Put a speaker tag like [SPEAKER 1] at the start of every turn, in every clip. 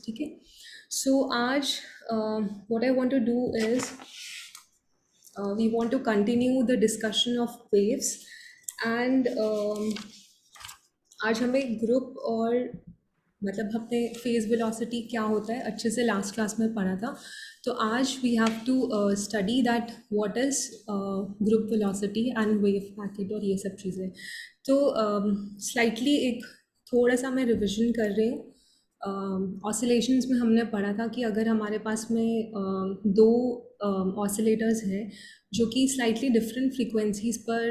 [SPEAKER 1] ठीक है. So आज what I want to do is we want to continue the discussion of waves and आज हमें group और मतलब हमने फेज वेलोसिटी क्या होता है अच्छे से लास्ट क्लास में पढ़ा था. तो आज we have to study that what is group velocity and wave packet और ये सब चीज़ें. तो स्लाइटली एक थोड़ा सा मैं रिविजन कर रही हूँ. ऑसिलेशंस में हमने पढ़ा था कि अगर हमारे पास में दो ऑसिलेटर्स हैं जो कि स्लाइटली डिफरेंट फ्रीक्वेंसीज पर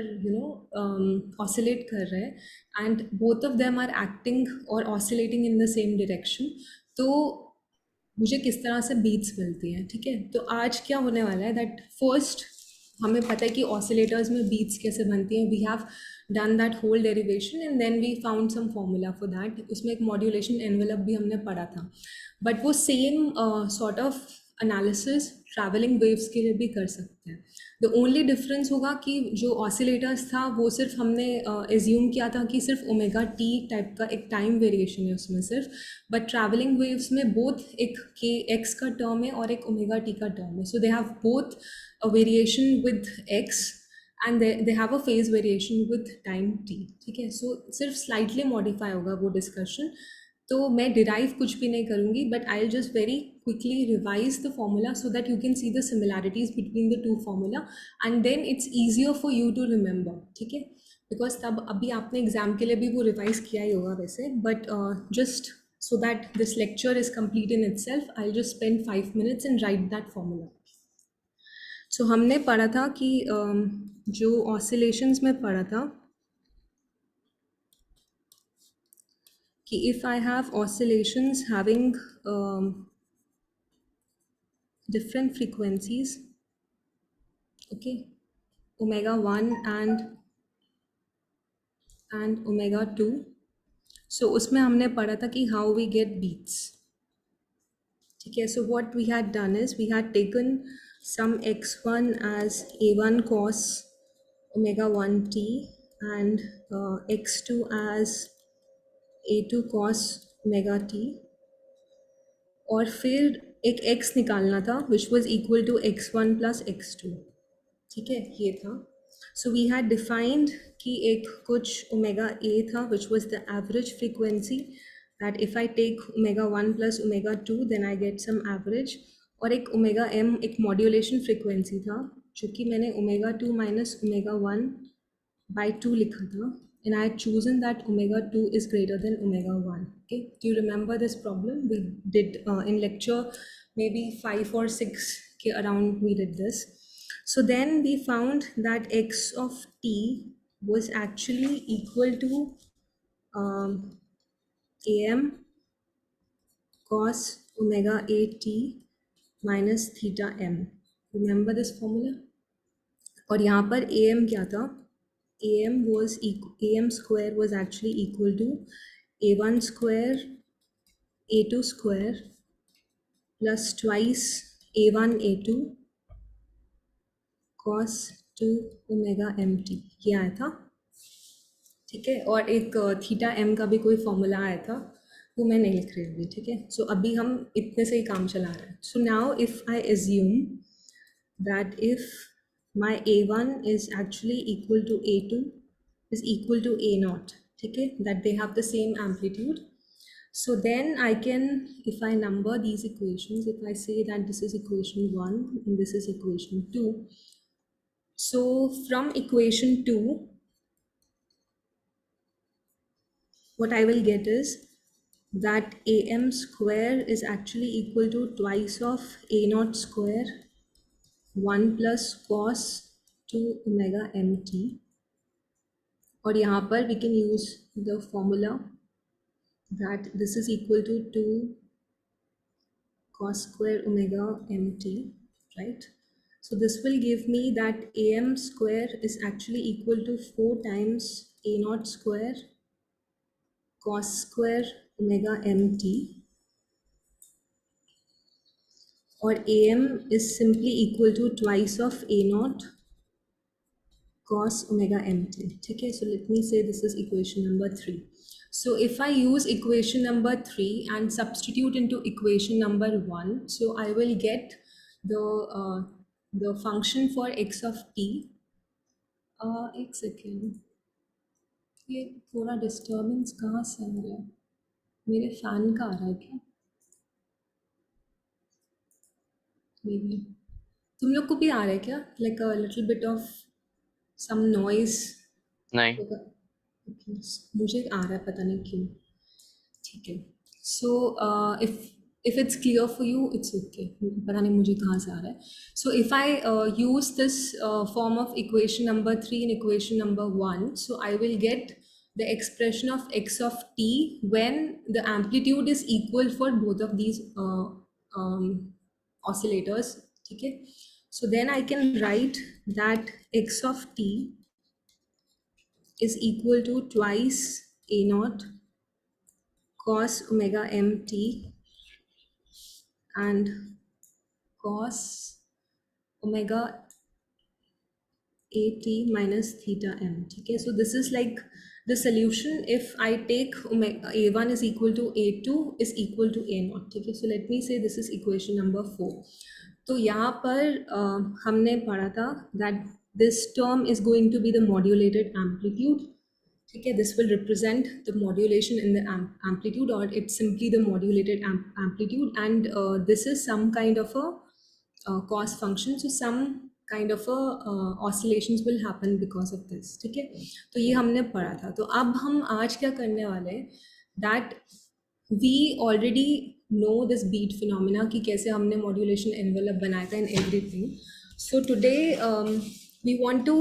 [SPEAKER 1] ऑसिलेट कर रहे हैं and both of them are acting और oscillating in the same direction, तो मुझे किस तरह से बीट्स मिलती हैं. ठीक है, तो आज क्या होने वाला है दैट फर्स्ट हमें पता है कि ऑसिलेटर्स में बीट्स कैसे बनती हैं. We have done that whole derivation and then we found some formula for that. उसमें एक मॉड्यूलेशन एनवेलप भी हमने पढ़ा था, बट वो same sort of analysis travelling waves के लिए भी कर सकते हैं. द ओनली डिफरेंस होगा कि जो ऑसिलेटर्स था वो सिर्फ हमने एज्यूम किया था कि सिर्फ ओमेगा टी टाइप का एक टाइम वेरिएशन है उसमें सिर्फ, बट ट्रैवलिंग वेव्स में बोथ एक के एक्स का टर्म है और एक ओमेगा टी का टर्म है. So they have both a variation with x and they have a phase variation with time T. ठीक है, सो सिर्फ स्लाइटली मॉडिफाई होगा वो डिस्कशन. तो मैं डिराइव कुछ भी नहीं करूँगी, but I will just very quickly revise the formula so that you can see the similarities between the two formula and then it's easier for you to remember. ठीक है, बिकॉज तब अभी आपने एग्जाम के लिए भी वो रिवाइज किया ही होगा वैसे, but just so that this lecture is complete in itself, I'll just spend 5 minutes and write that formula. So हमने पढ़ा था कि जो oscillations में पढ़ा था कि if I have oscillations having different frequencies, okay, omega 1 and omega 2, so उसमें हमने पढ़ा था कि how we get beats. ठीक है, so what we had done is we had taken some x1 as a1 cos omega 1 t and x2 as a2 cos omega t, और फिर एक x निकालना था which was equal to x1 plus x2. ठीक है, ये था. So we had defined कि एक कुछ ओमेगा ए था which was the average frequency that if I take omega 1 plus omega 2 then I get some average, और एक ओमेगा एम एक मॉड्यूलेशन फ्रीक्वेंसी था जो कि मैंने ओमेगा 2 माइनस ओमेगा 1 by 2 लिखा था, and I had chosen that omega 2 is greater than omega 1. Okay, do you remember this problem? We did in lecture maybe 5 or 6 ke around we did this. So then we found that x of t was actually equal to am cos omega a t minus theta m. Remember this formula? और यहाँ पर am क्या था? am square was actually equal to a1 square a2 square plus twice a1 a2 cos 2 omega mt, ये आया था. ठीक है, और एक थीटा एम का भी कोई फॉर्मूला आया था, वो मैं नहीं लिख रही हूँ. ठीक है, सो अभी हम इतने से ही काम चला रहे हैं. So now if I assume that if my a1 is actually equal to a2 is equal to a naught, ठीक है, that they have the same amplitude. So then I can, if I number these equations, if I say that this is equation 1 and this is equation 2, so from equation 2 what I will get is that am square is actually equal to twice of a naught square 1 plus cos 2 omega mt, और यहाँ पर we can use the formula that this is equal to 2 cos square omega mt, right? So this will give me that am square is actually equal to 4 times a naught square cos square omega mt, or am is simply equal to twice of a naught cos omega mt. ठीक है, so let me say this is equation number 3. So if I use equation number 3 and substitute into equation number 1, so I will get the function for x of t. एक second, ये थोड़ा disturbance कहाँ से आ रहा है? मेरे fan का आ रहा है क्या? Maybe. तुम लोग को भी आ रहा है क्या? Like a little bit of some noise.
[SPEAKER 2] नहीं
[SPEAKER 1] Okay. मुझे आ रहा है, पता नहीं क्यों. ठीक है. So if it's clear for you, it's okay. पता नहीं मुझे कहाँ से आ रहा है. So if I use this form of equation number 3 and equation number 1, so I will get the expression of x of t when the amplitude is equal for both of these oscillators. ठीक है. So then I can write that x of t is equal to twice a naught cos omega mt and cos omega at minus theta m. Okay, so this is like the solution if I take omega a1 is equal to a2 is equal to a naught. Okay, so let me say this is equation number 4. तो यहाँ पर हमने पढ़ा था that this term is going to be the modulated amplitude. ठीक है, this will represent the modulation in the amplitude, or it's simply the modulated amplitude, and this is some kind of a cos function, so some kind of a oscillations will happen because of this. ठीक है, तो ये हमने पढ़ा था. तो अब हम आज क्या करने वाले हैं, that we already know this beat phenomena कि कैसे हमने modulation envelope बनाया था and everything. So today we want to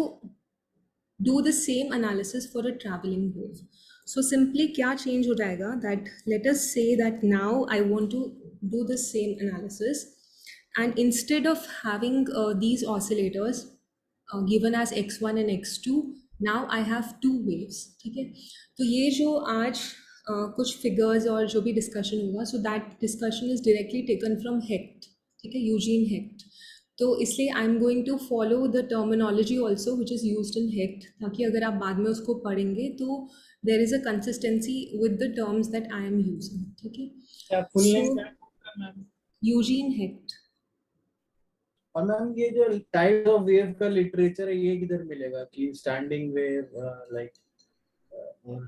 [SPEAKER 1] do the same analysis for a traveling wave. So simply क्या change हो जाएगा, that let us say that now I want to do the same analysis, and instead of having these oscillators given as x1 and x2, now I have two waves. ठीक है, तो ये जो आज कुछ figures और जो भी discussion होगा, so that discussion is directly taken from Hecht. ठीक है, यूजीन हेक्ट. तो इसलिए I am going to follow the terminology also which is used in Hecht, ताकि अगर आप बाद में उसको पढ़ेंगे तो there is a consistency with the terms that I am using. ठीक है,
[SPEAKER 3] क्या फुल नेम
[SPEAKER 1] सो
[SPEAKER 3] क्या है आपका मैम?
[SPEAKER 1] यूजीन हेक्ट.
[SPEAKER 3] और मैम ये जो टाइप ऑफ वेव का लिटरेचर है ये किधर मिलेगा कि स्टैंडिंग वेव लाइक और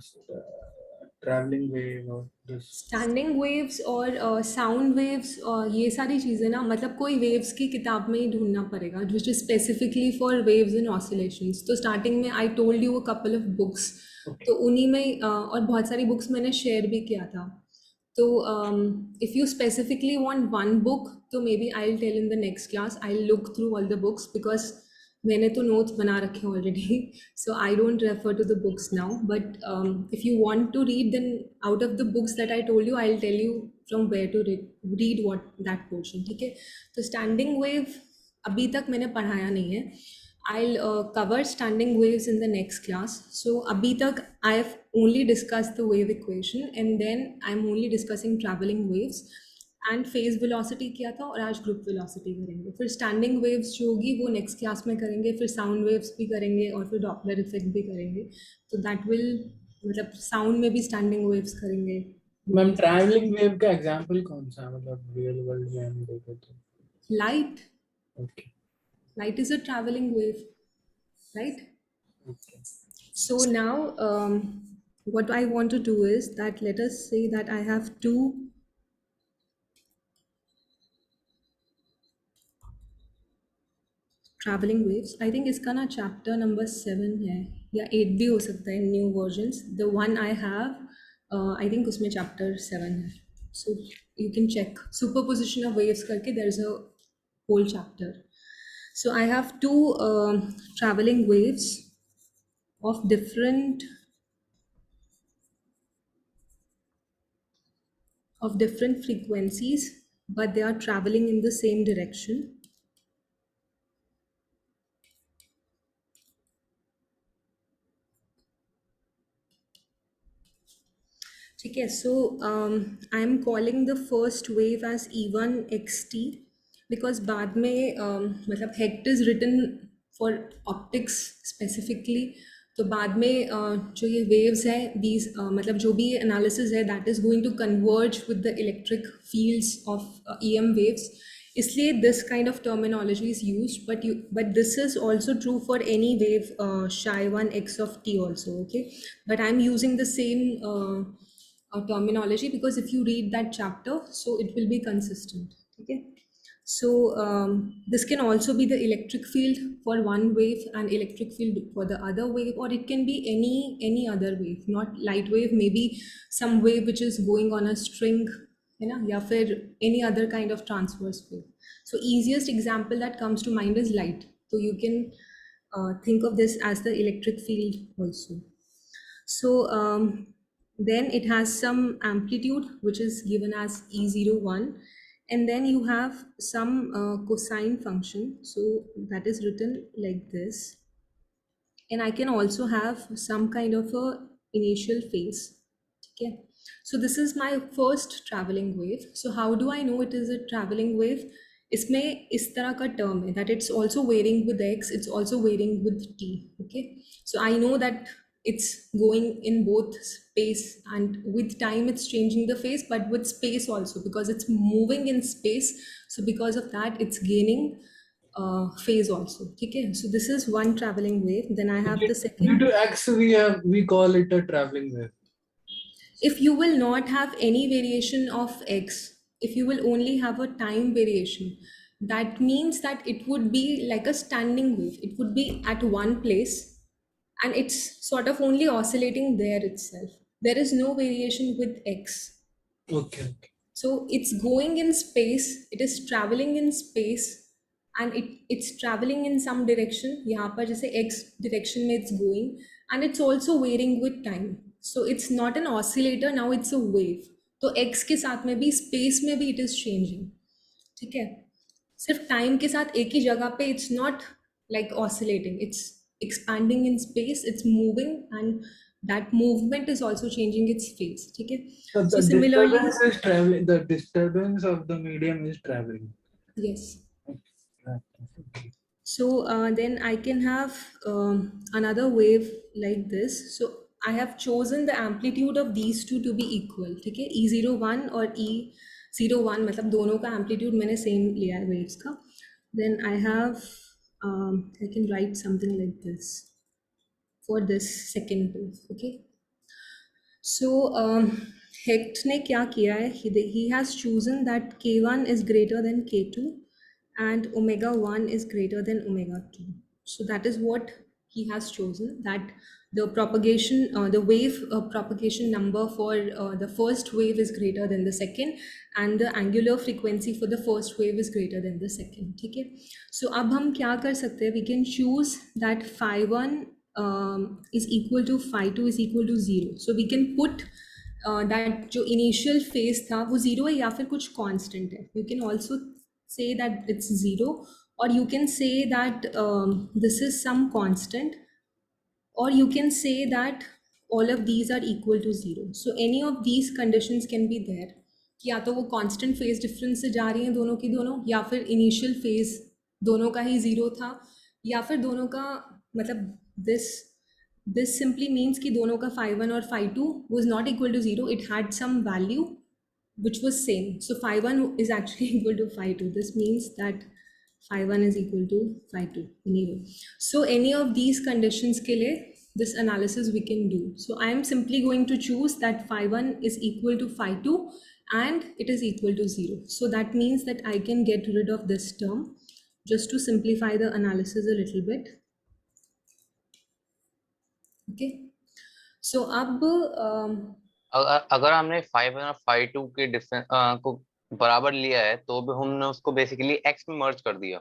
[SPEAKER 3] ट्रैवलिंग वेव और दिस
[SPEAKER 1] स्टैंडिंग वेव्स और साउंड वेव्स और ये सारी चीज़ें ना, मतलब कोई वेव्स की किताब में ही ढूंढना पड़ेगा which is specifically for waves and oscillations. तो स्टार्टिंग में I told you a couple of books, तो उन्हीं में और बहुत सारी बुक्स मैंने शेयर भी किया था. तो if you specifically want one book, तो मे be I will tell in the next class, I look through all the books, because मैंने तो नोट्स बना रखे हैं already. So I don't refer to the books now, but if you want to read, then out of the books that I told you, I'll tell you from where to read what that portion. ठीक है, तो standing wave अभी तक मैंने पढ़ाया नहीं है. I'll cover standing waves in the next class. So अभी तक I've only discussed the wave equation, and then I'm only discussing traveling waves and phase velocity किया था, और आज ग्रुप वेलोसिटी करेंगे. फिर स्टैंडिंग वेव्स जो होगी वो नेक्स्ट क्लास में करेंगे, फिर साउंड वेव्स भी करेंगे, और फिर डॉपलर इफेक्ट भी करेंगे. तो दैट विल, मतलब साउंड में भी स्टैंडिंग वेव्स करेंगे.
[SPEAKER 3] मैम ट्रैवलिंग वेव का एग्जांपल कौन सा मतलब रियल वर्ल्ड में हम देखें तो?
[SPEAKER 1] Light.
[SPEAKER 3] Okay,
[SPEAKER 1] light is a travelling wave, right?
[SPEAKER 3] Okay.
[SPEAKER 1] So now what I want to do is that let us say that I have two travelling waves. I think इसका ना chapter number 7 है या 8 भी हो सकता है, new versions. The one I have I think उसमें chapter 7 है. So you can check superposition of waves करके, there is a whole chapter. So I have two travelling waves of different frequencies, but they are traveling in the same direction. ठीक है, so I am calling the first wave as E1 xt, because बाद में मतलब Hecht is written for optics specifically, तो बाद में जो ये वेव्स है दीज मतलब जो भी एनालिसिस है that is going to converge with the electric fields of EM waves, इसलिए this kind of terminology is use, but this is also true for any wave Chi1 x of t also, okay, but I'm using the same terminology because if you read that chapter, so it will be consistent, okay. So this can also be the electric field for one wave and electric field for the other wave, or it can be any other wave, not light wave, maybe some wave which is going on a string, you know, या फिर any other kind of transverse wave. So easiest example that comes to mind is light. So you can think of this as the electric field also. So then it has some amplitude which is given as E01, and then you have some cosine function, so that is written like this, and I can also have some kind of a initial phase. Okay, so this is my first traveling wave. So how do I know it is a traveling wave? इसमें इस तरह का term है that it's also varying with x, it's also varying with t. Okay, so I know that it's going in both space and with time it's changing the phase, but with space also because it's moving in space. So because of that, it's gaining phase also. Okay, so this is one traveling wave. Then I have the
[SPEAKER 3] Due
[SPEAKER 1] second.
[SPEAKER 3] to x, we call it a traveling wave.
[SPEAKER 1] If you will not have any variation of x, if you will only have a time variation, that means that it would be like a standing wave. It would be at one place and it's sort of only oscillating there itself. There is no variation with x.
[SPEAKER 3] Okay.
[SPEAKER 1] So it's going in space, it is traveling in space, and it's traveling in some direction. यहाँ पर जैसे x direction में it's going, and it's also varying with time. So it's not an oscillator, now it's a wave. तो x के साथ में भी space में भी it is changing. ठीक है, सिर्फ time के साथ एक ही जगह पे it's not like oscillating, it's expanding in space, it's moving, and that movement is also changing its phase. ठीक है,
[SPEAKER 3] So
[SPEAKER 1] so
[SPEAKER 3] the
[SPEAKER 1] similarly,
[SPEAKER 3] disturbance is traveling. The disturbance of the medium is traveling.
[SPEAKER 1] yes.
[SPEAKER 3] Okay.
[SPEAKER 1] So then I can have another wave like this. So I have chosen the amplitude of these two to be equal. ठीक है, E01 और E01 मतलब दोनों का amplitude मैंने same लिया है waves का. Then I have I can write something like this for this second wave. Okay. So Hecht ने क्या किया है? He has chosen that K1 is greater than K2 and omega 1 is greater than omega 2. So that is what he has chosen, that the propagation, the wave propagation number for the first wave is greater than the second, and the angular frequency for the first wave is greater than the second. ठीक है, so अब हम क्या कर सकते हैं? We can choose that phi1 is equal to phi2 is equal to 0. So we can put that जो initial phase था वो 0 है या फिर कुछ constant है. You can also say that it's 0, or you can say that this is some constant, or you can say that all of these are equal to 0. So any of these conditions can be there, कि या तो वो constant phase difference से जा रही हैं दोनों की दोनों, या फिर initial phase दोनों का ही 0 था, या फिर दोनों का मतलब this simply means कि दोनों का phi1 और phi2 was not equal to 0, it had some value which was same. So phi1 is actually equal to phi2. This means that phi1 is equal to phi2 anyway. So any of these conditions के लिए this analysis we can do. So I am simply going to choose that phi1 is equal to phi2 and it is equal to 0. So that means that I can get rid of this term just to simplify the analysis a little bit. Okay. So अब
[SPEAKER 2] अगर हमने 5 और 5 के difference को बराबर लिया है तो भी हमने उसको बेसिकली एक्स में मर्ज कर दिया,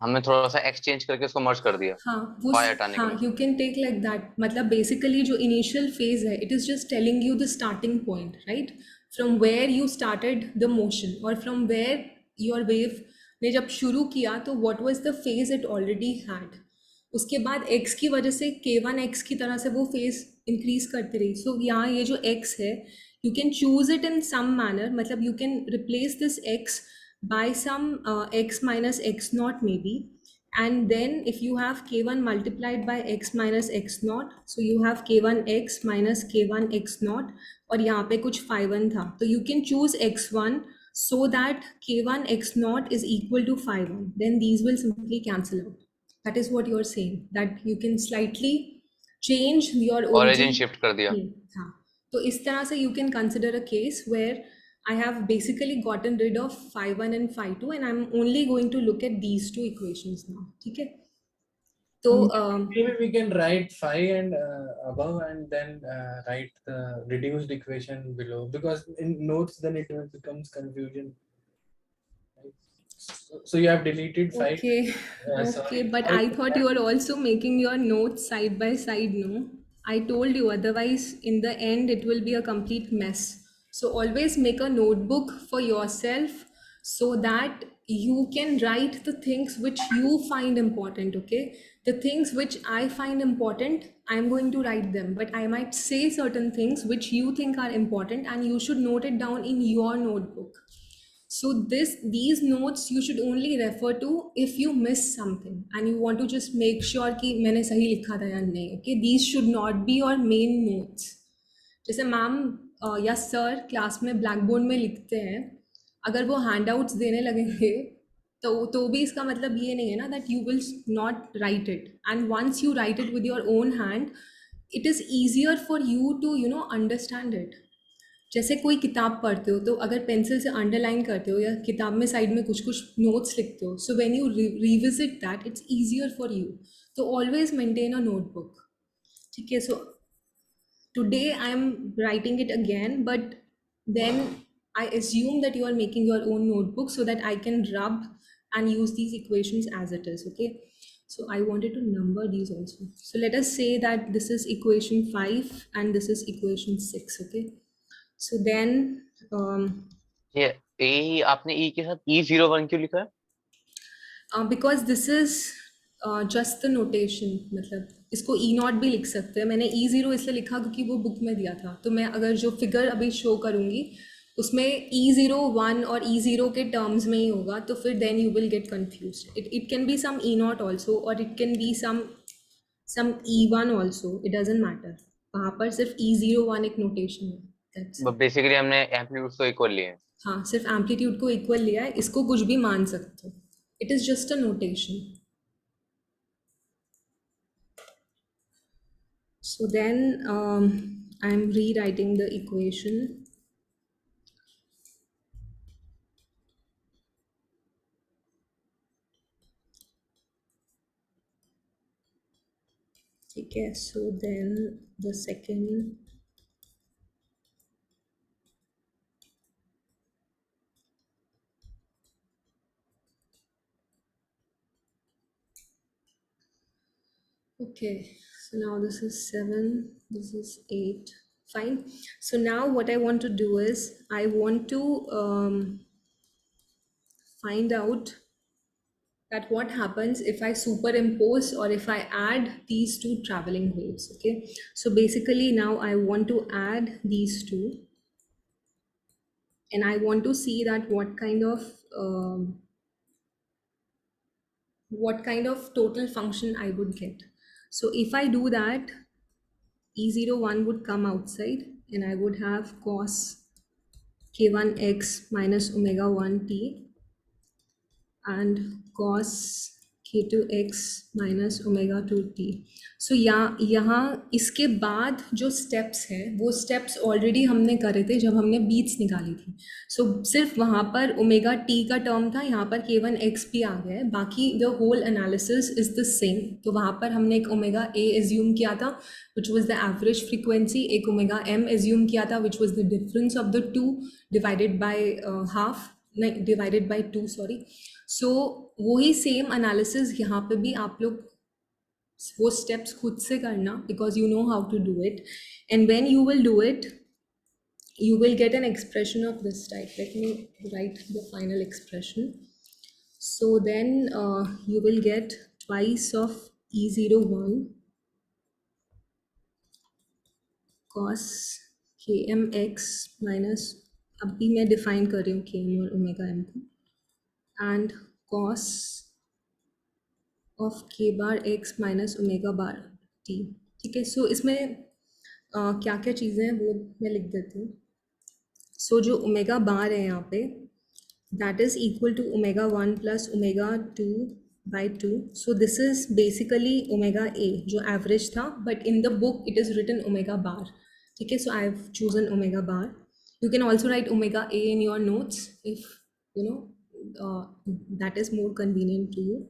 [SPEAKER 2] हमने थोड़ा सा एक्सचेंज करके उसको मर्ज कर दिया.
[SPEAKER 1] हाँ वो
[SPEAKER 2] phi हटाने के
[SPEAKER 1] हाँ
[SPEAKER 2] लिए.
[SPEAKER 1] You can take like that. मतलब बेसिकली जो इनिशियल फेज है it is just telling you the starting point, right, from where you started the motion, और फ्रॉम वेयर योर वेव ने जब शुरू किया तो what was the phase it already had. उसके बाद x की वजह से k1 x की तरह से वो फेज इंक्रीज करती रही. सो यहाँ ये जो x है you can choose it in some manner, मतलब you can replace this x by some x minus x naught maybe, And then if you have k1 multiplied by x minus x naught, so you have k1 x minus k1 x naught, और यहाँ पे कुछ phi 1 था, तो you can choose x1 so that k1 x naught is equal to phi 1, then these will simply cancel out. That is what you are saying, that you can slightly change your
[SPEAKER 2] origin
[SPEAKER 1] origin.
[SPEAKER 2] Shift कर दिया।
[SPEAKER 1] हाँ, तो इस तरह से you can consider a case where I have basically gotten rid of phi 1 and phi 2 and I'm only going to look at these two equations now. ठीक है? तो
[SPEAKER 3] maybe we can write phi and above and then write the reduced equation below, because in notes then it becomes confusion. So you have deleted phi.
[SPEAKER 1] okay, okay,
[SPEAKER 3] sorry,
[SPEAKER 1] but
[SPEAKER 3] phi
[SPEAKER 1] I
[SPEAKER 3] to
[SPEAKER 1] thought
[SPEAKER 3] that.
[SPEAKER 1] you were also making your notes side by side, no? I told you, otherwise in the end it will be a complete mess. So always make a notebook for yourself so that you can write the things which you find important, okay? The things which I find important, I'm going to write them, but I might say certain things which you think are important and you should note it down in your notebook. So these notes you should only refer to if you miss something and you want to just make sure कि मैंने सही लिखा था या नहीं. Okay, these should not be your main notes. जैसे ma'am या sir class में ब्लैक बोर्ड में लिखते हैं, अगर वो हैंडआउट्स देने लगेंगे तो भी इसका मतलब ये नहीं है ना that you will not write it, and once you write it with your own hand it is easier for you to understand it. जैसे कोई किताब पढ़ते हो तो अगर पेंसिल से अंडरलाइन करते हो या किताब में साइड में कुछ कुछ नोट्स लिखते हो, so when you revisit that it's easier for you, तो ऑलवेज मेंटेन अ नोटबुक. ठीक है? So today I am writing it again, but then I assume that you are making your own notebook so that I can rub and use these equations as it is, okay? So I wanted to number these also. So let us say that this is equation 5 and this is equation 6, okay? So then
[SPEAKER 2] ये ए आपने ई के साथ E01 क्यों लिखा है?
[SPEAKER 1] because this is just the notation, मतलब इसको ई not भी लिख सकते हैं. मैंने E0 इसलिए लिखा क्योंकि वो बुक में दिया था, तो मैं अगर जो फिगर अभी शो करूँगी उसमें E01 और E0 के टर्म्स में ही होगा, तो फिर then you will get confuse. It can be some E naught also और it can be some E1 also, it doesn't matter. वहाँ पर सिर्फ E01 एक नोटेशन है. That's it.
[SPEAKER 2] बेसिकली हमने एम्पलीट्यूड तो इक्वल लिए हैं।
[SPEAKER 1] हाँ, सिर्फ एम्पलीट्यूड को इक्वल लिया है, इसको कुछ भी मान सकते हो. It is just a notation. So then I'm rewriting the equation. Okay, so then the second okay, so now this is 7, this is 8, fine. So now what I want to do is I want to find out that what happens if I superimpose or if I add these two traveling waves, okay? So basically now I want to add these two and I want to see that what kind of total function I would get. So if I do that, E01 would come outside and I would have cos k1x minus omega 1t and cos k2x minus omega 2t. So यहाँ इसके बाद जो steps है वो steps already हमने करे थे जब हमने beats निकाली थी. So सिर्फ वहाँ पर omega t का term था, यहाँ पर k1x भी आ गया है, बाकी the whole analysis is the same. तो वहाँ पर हमने एक omega a assume किया था which was the average frequency, एक omega m assume किया था which was the difference of the two divided by half, नहीं divided by 2 sorry. सो वही सेम एनालिसिस यहाँ पे भी आप लोग वो स्टेप्स खुद से करना because you know how to do it, and when you will do it you will get an expression of this type. Let me write the final expression. So then you will get twice of E01 cos kmx minus, अब भी मैं define कर रही हूँ km और omega m को, and cos of k bar x minus omega bar t। ठीक है, सो इसमें क्या क्या चीज़ें हैं वो मैं लिख देती हूँ। सो जो ओमेगा बार है यहाँ पे, that is equal to omega 1 plus omega 2 by 2. So this is basically omega a जो average था, but in the book it is written omega bar. ठीक है, so I have chosen omega bar. You can also write omega a in your notes if you know that is more convenient to you.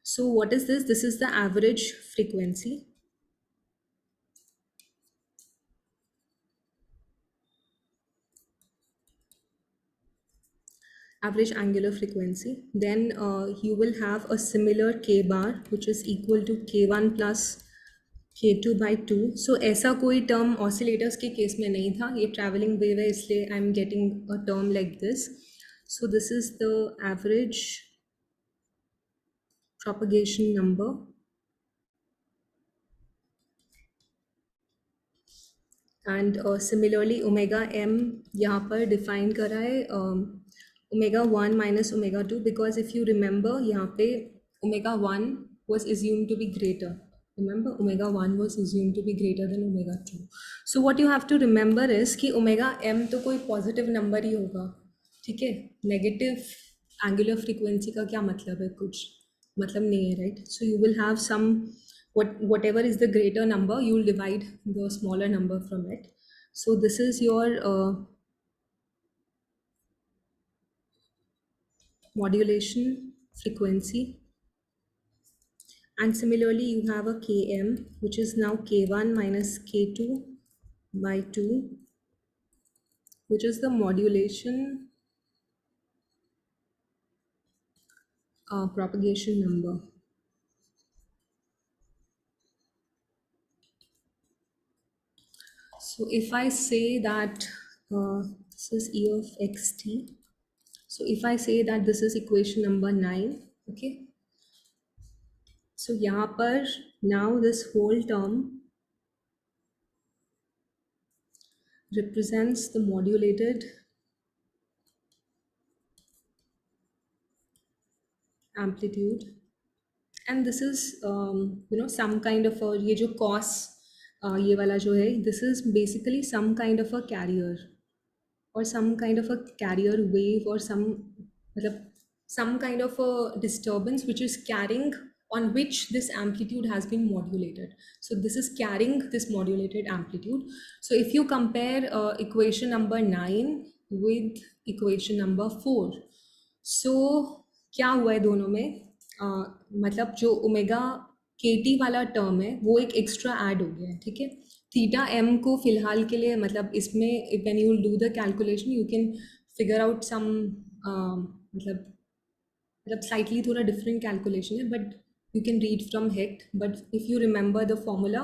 [SPEAKER 1] So what is this? This is the average frequency. Average angular frequency. Then you will have a similar k bar which is equal to k1 plus k2 by 2. So ऐसा कोई term oscillators के case में नहीं था, ये traveling wave है इसलिए I'm getting a term like this. So this is the average propagation number. And similarly omega m यहाँ पर define करा है omega 1 minus omega 2, because if you remember यहाँ पे omega 1 was assumed to be greater. Remember, omega 1 was assumed to be greater than omega 2. So what you have to remember is कि omega m तो कोई positive number ही होगा, ठीक है। negative angular frequency का क्या मतलब है, कुछ मतलब नहीं है, right? So you will have some whatever is the greater number, you will divide the smaller number from it. So this is your modulation frequency. And similarly you have a km which is now k1 minus k2 by 2, which is the modulation propagation number. So if I say that this is E of xt, so if I say that this is equation number 9, okay. So यहाँ पर now this whole term represents the modulated amplitude, and this is some kind of a, ये जो cos ये वाला जो है, this is basically some kind of a carrier or some kind of a carrier wave or some मतलब some kind of a disturbance which is carrying, on which this amplitude has been modulated. So this is carrying this modulated amplitude. So if you compare equation number 9 with equation number 4, so क्या हुआ है दोनों में, मतलब जो omega के T वाला term है वो एक एक्स्ट्रा ऐड हो गया है, ठीक है। थीटा एम को फिलहाल के लिए मतलब इसमें when you do the calculation you can figure out some मतलब स्लाइटली थोड़ा डिफरेंट कैलकुलेशन है, but you can read from Hecht, but if you remember the formula,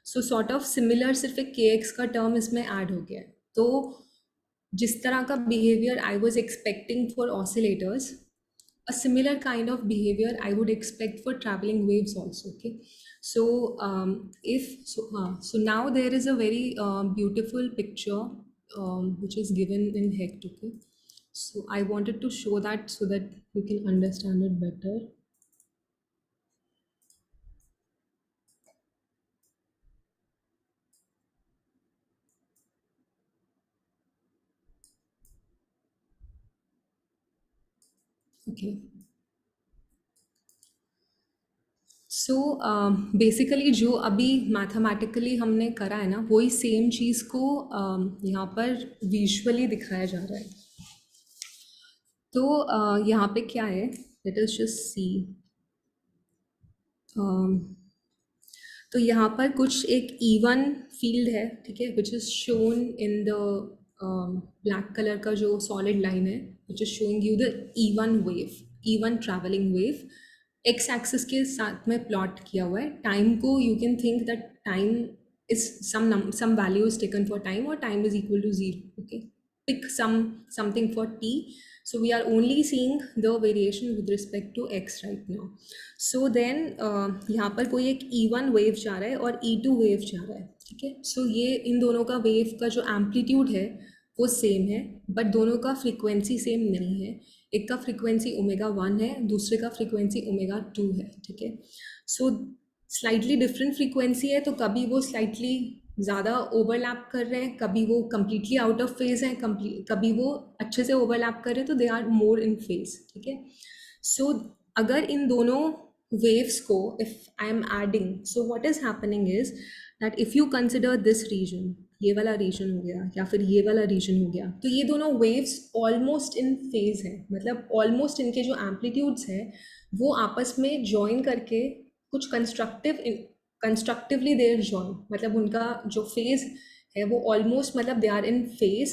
[SPEAKER 1] so sort of similar सिर्फ एक के एक्स का टर्म इसमें add हो गया है। तो जिस तरह का behaviour I was expecting for oscillators, a similar kind of behavior I would expect for traveling waves also, okay. So so now there is a very beautiful picture which is given in Hecht, okay. So I wanted to show that so that you can understand it better. Okay. So basically जो अभी mathematically हमने करा है ना, वही same चीज़ को यहाँ पर विजुअली दिखाया जा रहा है। तो यहाँ पे क्या है, लेट अस जस्ट सी। तो यहाँ पर कुछ एक इवन फील्ड है, ठीक है, which is shown in the black colour का जो सॉलिड लाइन है, which is showing you the even wave, even travelling wave. X axis के साथ में प्लॉट किया हुआ है। टाइम को you can think that time is some value is taken for time or time is equal to 0, okay. Pick something for t, so we are only seeing the variation with respect to x right now. So then यहाँ पर कोई एक e1 wave जा रहा है और e2 wave जा रहा है, ठीक है। सो ये इन दोनों का वेव का जो एम्पलीट्यूड है वो सेम है, बट दोनों का फ्रीक्वेंसी सेम नहीं है। एक का फ्रीक्वेंसी ओमेगा 1 है, दूसरे का फ्रीक्वेंसी ओमेगा 2 है, ठीक है। सो स्लाइटली डिफरेंट फ्रीक्वेंसी है, तो कभी वो स्लाइटली ज़्यादा ओवरलैप कर रहे हैं, कभी वो कम्प्लीटली आउट ऑफ फेज हैं, कभी वो अच्छे से ओवरलैप कर रहे हैं, तो दे आर मोर इन फेज, ठीक है। सो अगर इन दोनों waves को if I am adding, so what is happening is that if you consider this region, ये वाला रीजन हो गया या फिर ये वाला रीजन हो गया, तो ये दोनों वेव्स ऑलमोस्ट इन फेज है, मतलब ऑलमोस्ट इनके जो एम्पलीट्यूड्स हैं वो आपस में ज्वाइन करके कुछ कंस्ट्रक्टिवली देर ज्वाइन, मतलब उनका जो फेज है वो ऑलमोस्ट, मतलब दे आर इन फेज,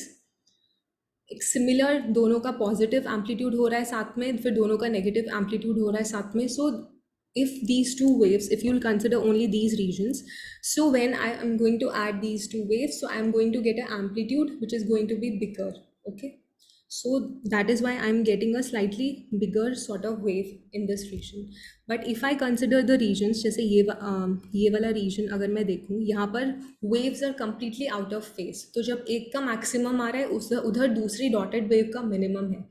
[SPEAKER 1] एक सिमिलर, दोनों का पॉजिटिव एम्पलीट्यूड हो रहा है साथ में, फिर दोनों का नेगेटिव एम्पलीट्यूड हो रहा है साथ में. सो if these two waves, if you'll consider only these regions, so when I am going to add these two waves, so I am going to get an amplitude which is going to be bigger. Okay, so that is why I'm getting a slightly bigger sort of wave in this region. But if I consider the regions, जैसे ये वाला region अगर मैं देखूँ, यहाँ पर waves are completely out of phase. तो जब एक का maximum आ रहा है उधर दूसरी dotted wave का minimum है.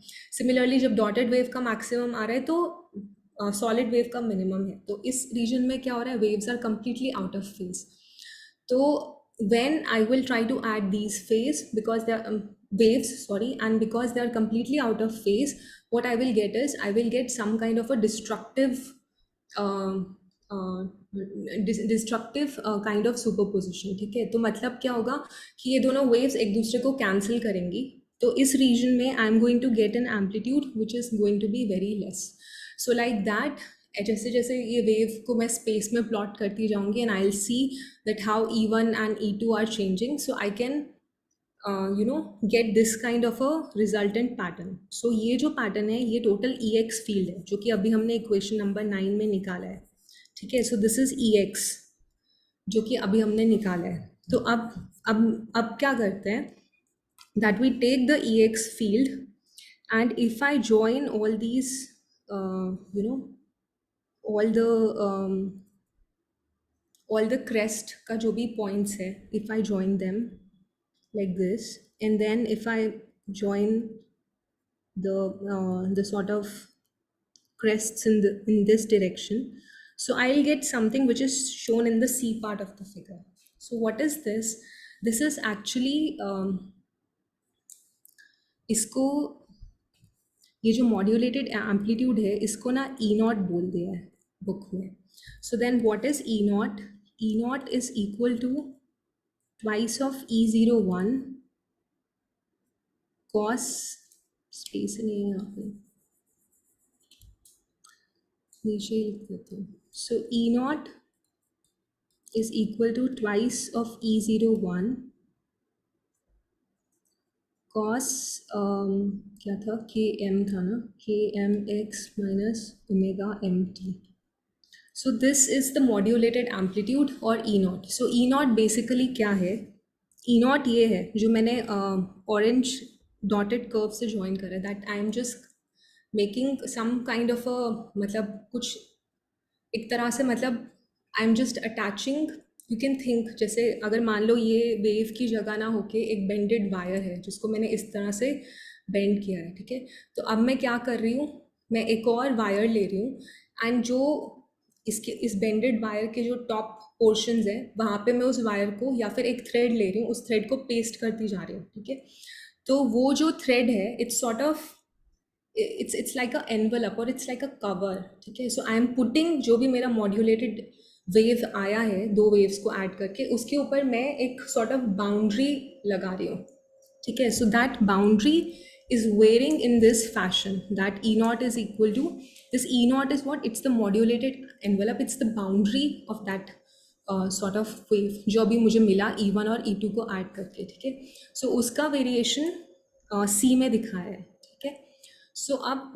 [SPEAKER 1] Similarly जब dotted wave का maximum आ रहा है तो सॉलिड वेव का मिनिमम है. तो इस रीजन में क्या हो रहा है, waves are completely out of phase. तो when I will try to add these phase, because they are waves, sorry, and because they are completely out of phase, what I will get is I will get some kind of a destructive kind of superposition. ठीक है, तो मतलब क्या होगा कि ये दोनों waves एक दूसरे को cancel करेंगी. तो इस region में I am going to get an amplitude which is going to be very less. So like that, जैसे जैसे ये वेव को मैं स्पेस में प्लॉट करती जाऊंगी and I will see that how E1 and E2 are changing. So I can get this kind of a resultant pattern. So ये जो पैटर्न है ये टोटल EX फील्ड है जो कि अभी हमने इक्वेशन नंबर 9 में निकाला है. ठीक है, सो दिस इज EX जो कि अभी हमने निकाला है. तो अब क्या करते हैं, that we take the EX field and if I join all these all the crest का जो भी points है, if I join them like this, and then if I join the sort of crests in this direction, so I'll get something which is shown in the C part of the figure. So what is this? This is actually इसको, ये जो modulated amplitude है इसको ना E0 बोल दिया है book में. So then what is E0? E0 is equal to twice of E01 cos, space नहीं है यहाँ पे, नीचे लिख देते हैं. So E0 is equal to twice of E01 cos क्या था, km था ना, kmx minus omega mt. So this is the modulated amplitude or E0. So E0 basically क्या है, E0 ये है जो मैंने orange dotted curve से join करा, that I am just making some kind of a, मतलब कुछ एक तरह से, मतलब I am just attaching, you can think जैसे अगर मान लो ये वेव की जगह ना होके एक बेंडेड वायर है जिसको मैंने इस तरह से बेंड किया है. ठीक है, तो अब मैं क्या कर रही हूँ, मैं एक और वायर ले रही हूँ एंड जो इस बेंडेड वायर के जो टॉप पोर्शंस है वहाँ पे मैं उस वायर को या फिर एक थ्रेड ले रही हूँ, उस थ्रेड को पेस्ट करती जा रही हूँ. ठीक है, तो वो जो थ्रेड है it's sort of it's like a envelope or it's like a cover. ठीक है, so I am putting जो भी मेरा modulated वेव आया है दो वेव्स को ऐड करके, उसके ऊपर मैं एक सॉर्ट ऑफ बाउंड्री लगा रही हूँ. ठीक है, so that boundary is varying in this fashion, that E0 is equal to this. E0 is what? It's the modulated envelope, it's the boundary of that sort of wave जो अभी मुझे मिला E1 और E2 को add करके. ठीक है, सो उसका वेरिएशन C में दिखाया है. ठीक है, सो अब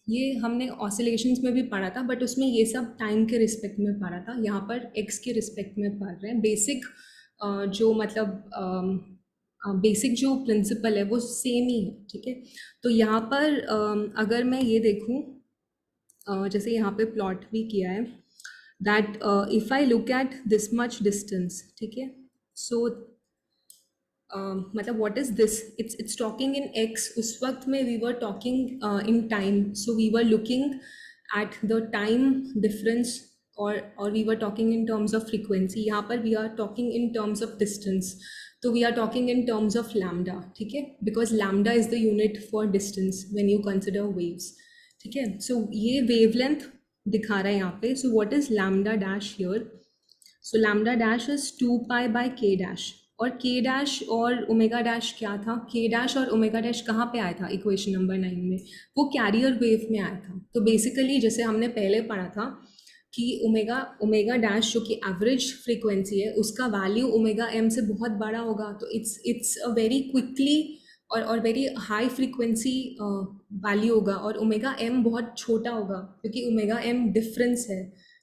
[SPEAKER 1] ये हमने ऑसिलेशंस में भी पढ़ा था, बट उसमें ये सब टाइम के रिस्पेक्ट में पढ़ा था. यहाँ पर एक्स के रिस्पेक्ट में पढ़ रहे हैं. बेसिक जो मतलब बेसिक जो प्रिंसिपल है वो सेम ही है. ठीक है, तो यहाँ पर अगर मैं ये देखूँ, जैसे यहाँ पे प्लॉट भी किया है, that if I look at this much distance. ठीक है, सो मतलब what is this, it's talking in x. उस वक्त में we were talking in time, so we were looking at the time difference, or we were talking in terms of frequency. यहाँ पर we are talking in terms of distance, तो we are talking in terms of lambda, ठीक है, because lambda is the unit for distance when you consider waves, ठीक है. So ये wavelength दिखा रहा है यहाँ पे. So what is lambda dash here? So lambda dash is 2 pi by k dash. और k dash और ओमेगा डैश क्या था? k dash और ओमेगा डैश कहाँ पे आया था इक्वेशन नंबर 9 में? वो कैरियर वेव में आया था. तो बेसिकली जैसे हमने पहले पढ़ा था कि ओमेगा डैश जो कि एवरेज फ्रीक्वेंसी है, उसका वैल्यू ओमेगा एम से बहुत बड़ा होगा. तो इट्स अ वेरी क्विकली और वेरी हाई फ्रीक्वेंसी वैल्यू होगा, और ओमेगा एम बहुत छोटा होगा क्योंकि ओमेगा एम डिफरेंस है,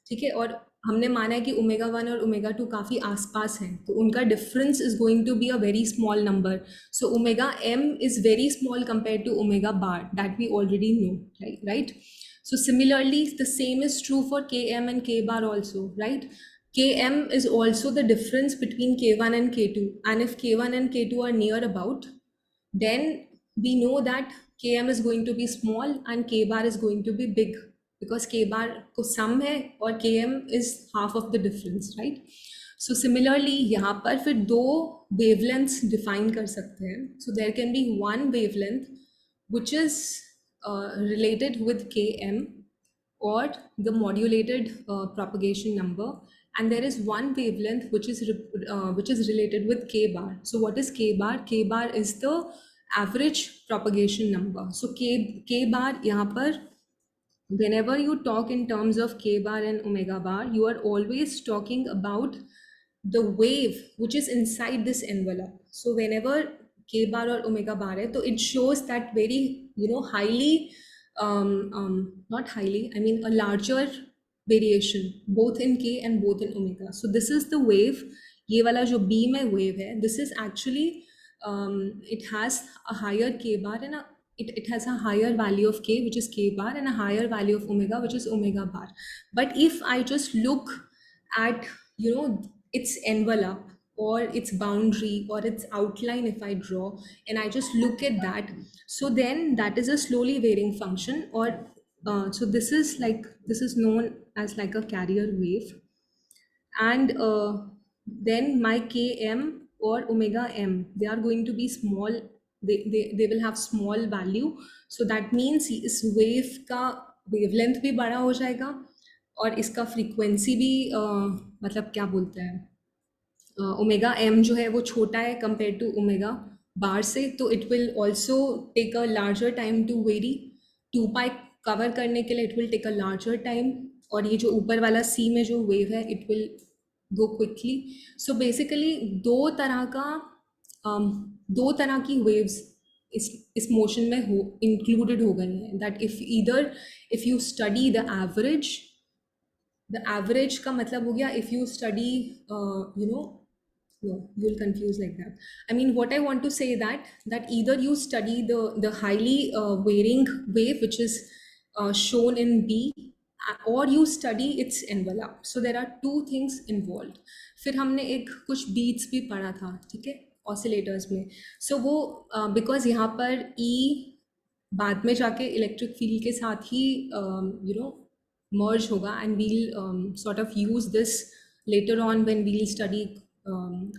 [SPEAKER 1] ठीक है. और हमने माना है कि ओमेगा 1 और ओमेगा 2 काफ़ी आसपास हैं, तो उनका difference is going to be a very small number. So omega M is very small compare to omega bar, that we already know, right. So similarly, the same is true for km and k bar also, right? Km is also the difference between k1 and k2, and if k1 and k2 are near about, then we know that km is going to be small and k bar is going to be big, because k bar को sum है और km is half of the difference, right? So similarly यहाँ पर फिर दो wavelengths define कर सकते हैं. So there can be one wavelength which is related with km or the modulated propagation number, and there is one wavelength which is related with k bar. So what is k bar? K bar is the average propagation number. So k bar यहाँ पर, whenever you talk in terms of k bar and omega bar, you are always talking about the wave which is inside this envelope. So whenever k bar or omega bar hai, so it shows that very, highly, not highly, I mean a larger variation both in k and both in omega. So this is the wave. ये वाला जो b में wave है, this is actually, it has a higher k bar and it has a higher value of k, which is k bar, and a higher value of omega, which is omega bar. But if I just look at, its envelope or its boundary or its outline, if I draw and I just look at that, so then that is a slowly varying function, or so this is known as like a carrier wave. And then my km or omega m, they are going to be small, they will have small value. So that means इस wave का wavelength भी बड़ा हो जाएगा और इसका frequency भी मतलब क्या बोलते हैं, ओमेगा एम जो है वो छोटा है कंपेयर टू ओमेगा बार से, तो it will also take a larger time to vary. 2 pi cover करने के लिए it will take a larger time, और ये जो ऊपर वाला सी में जो वेव है it will go quickly. So basically दो तरह की वेव्स इस मोशन में इंक्लूडेड हो गई हैं. That if you study the average का मतलब हो गया, if you study no, you'll confuse like that. I mean, what I want to say that either you study the highly varying wave which is shown in B, or you study its envelope. So there are two things involved. फिर हमने एक कुछ beats भी पढ़ा था, ठीक है, oscillators में. So वो because यहाँ पर E बाद में जाके इलेक्ट्रिक फील्ड के साथ ही merge होगा, and we'll sort of use this later on when we'll study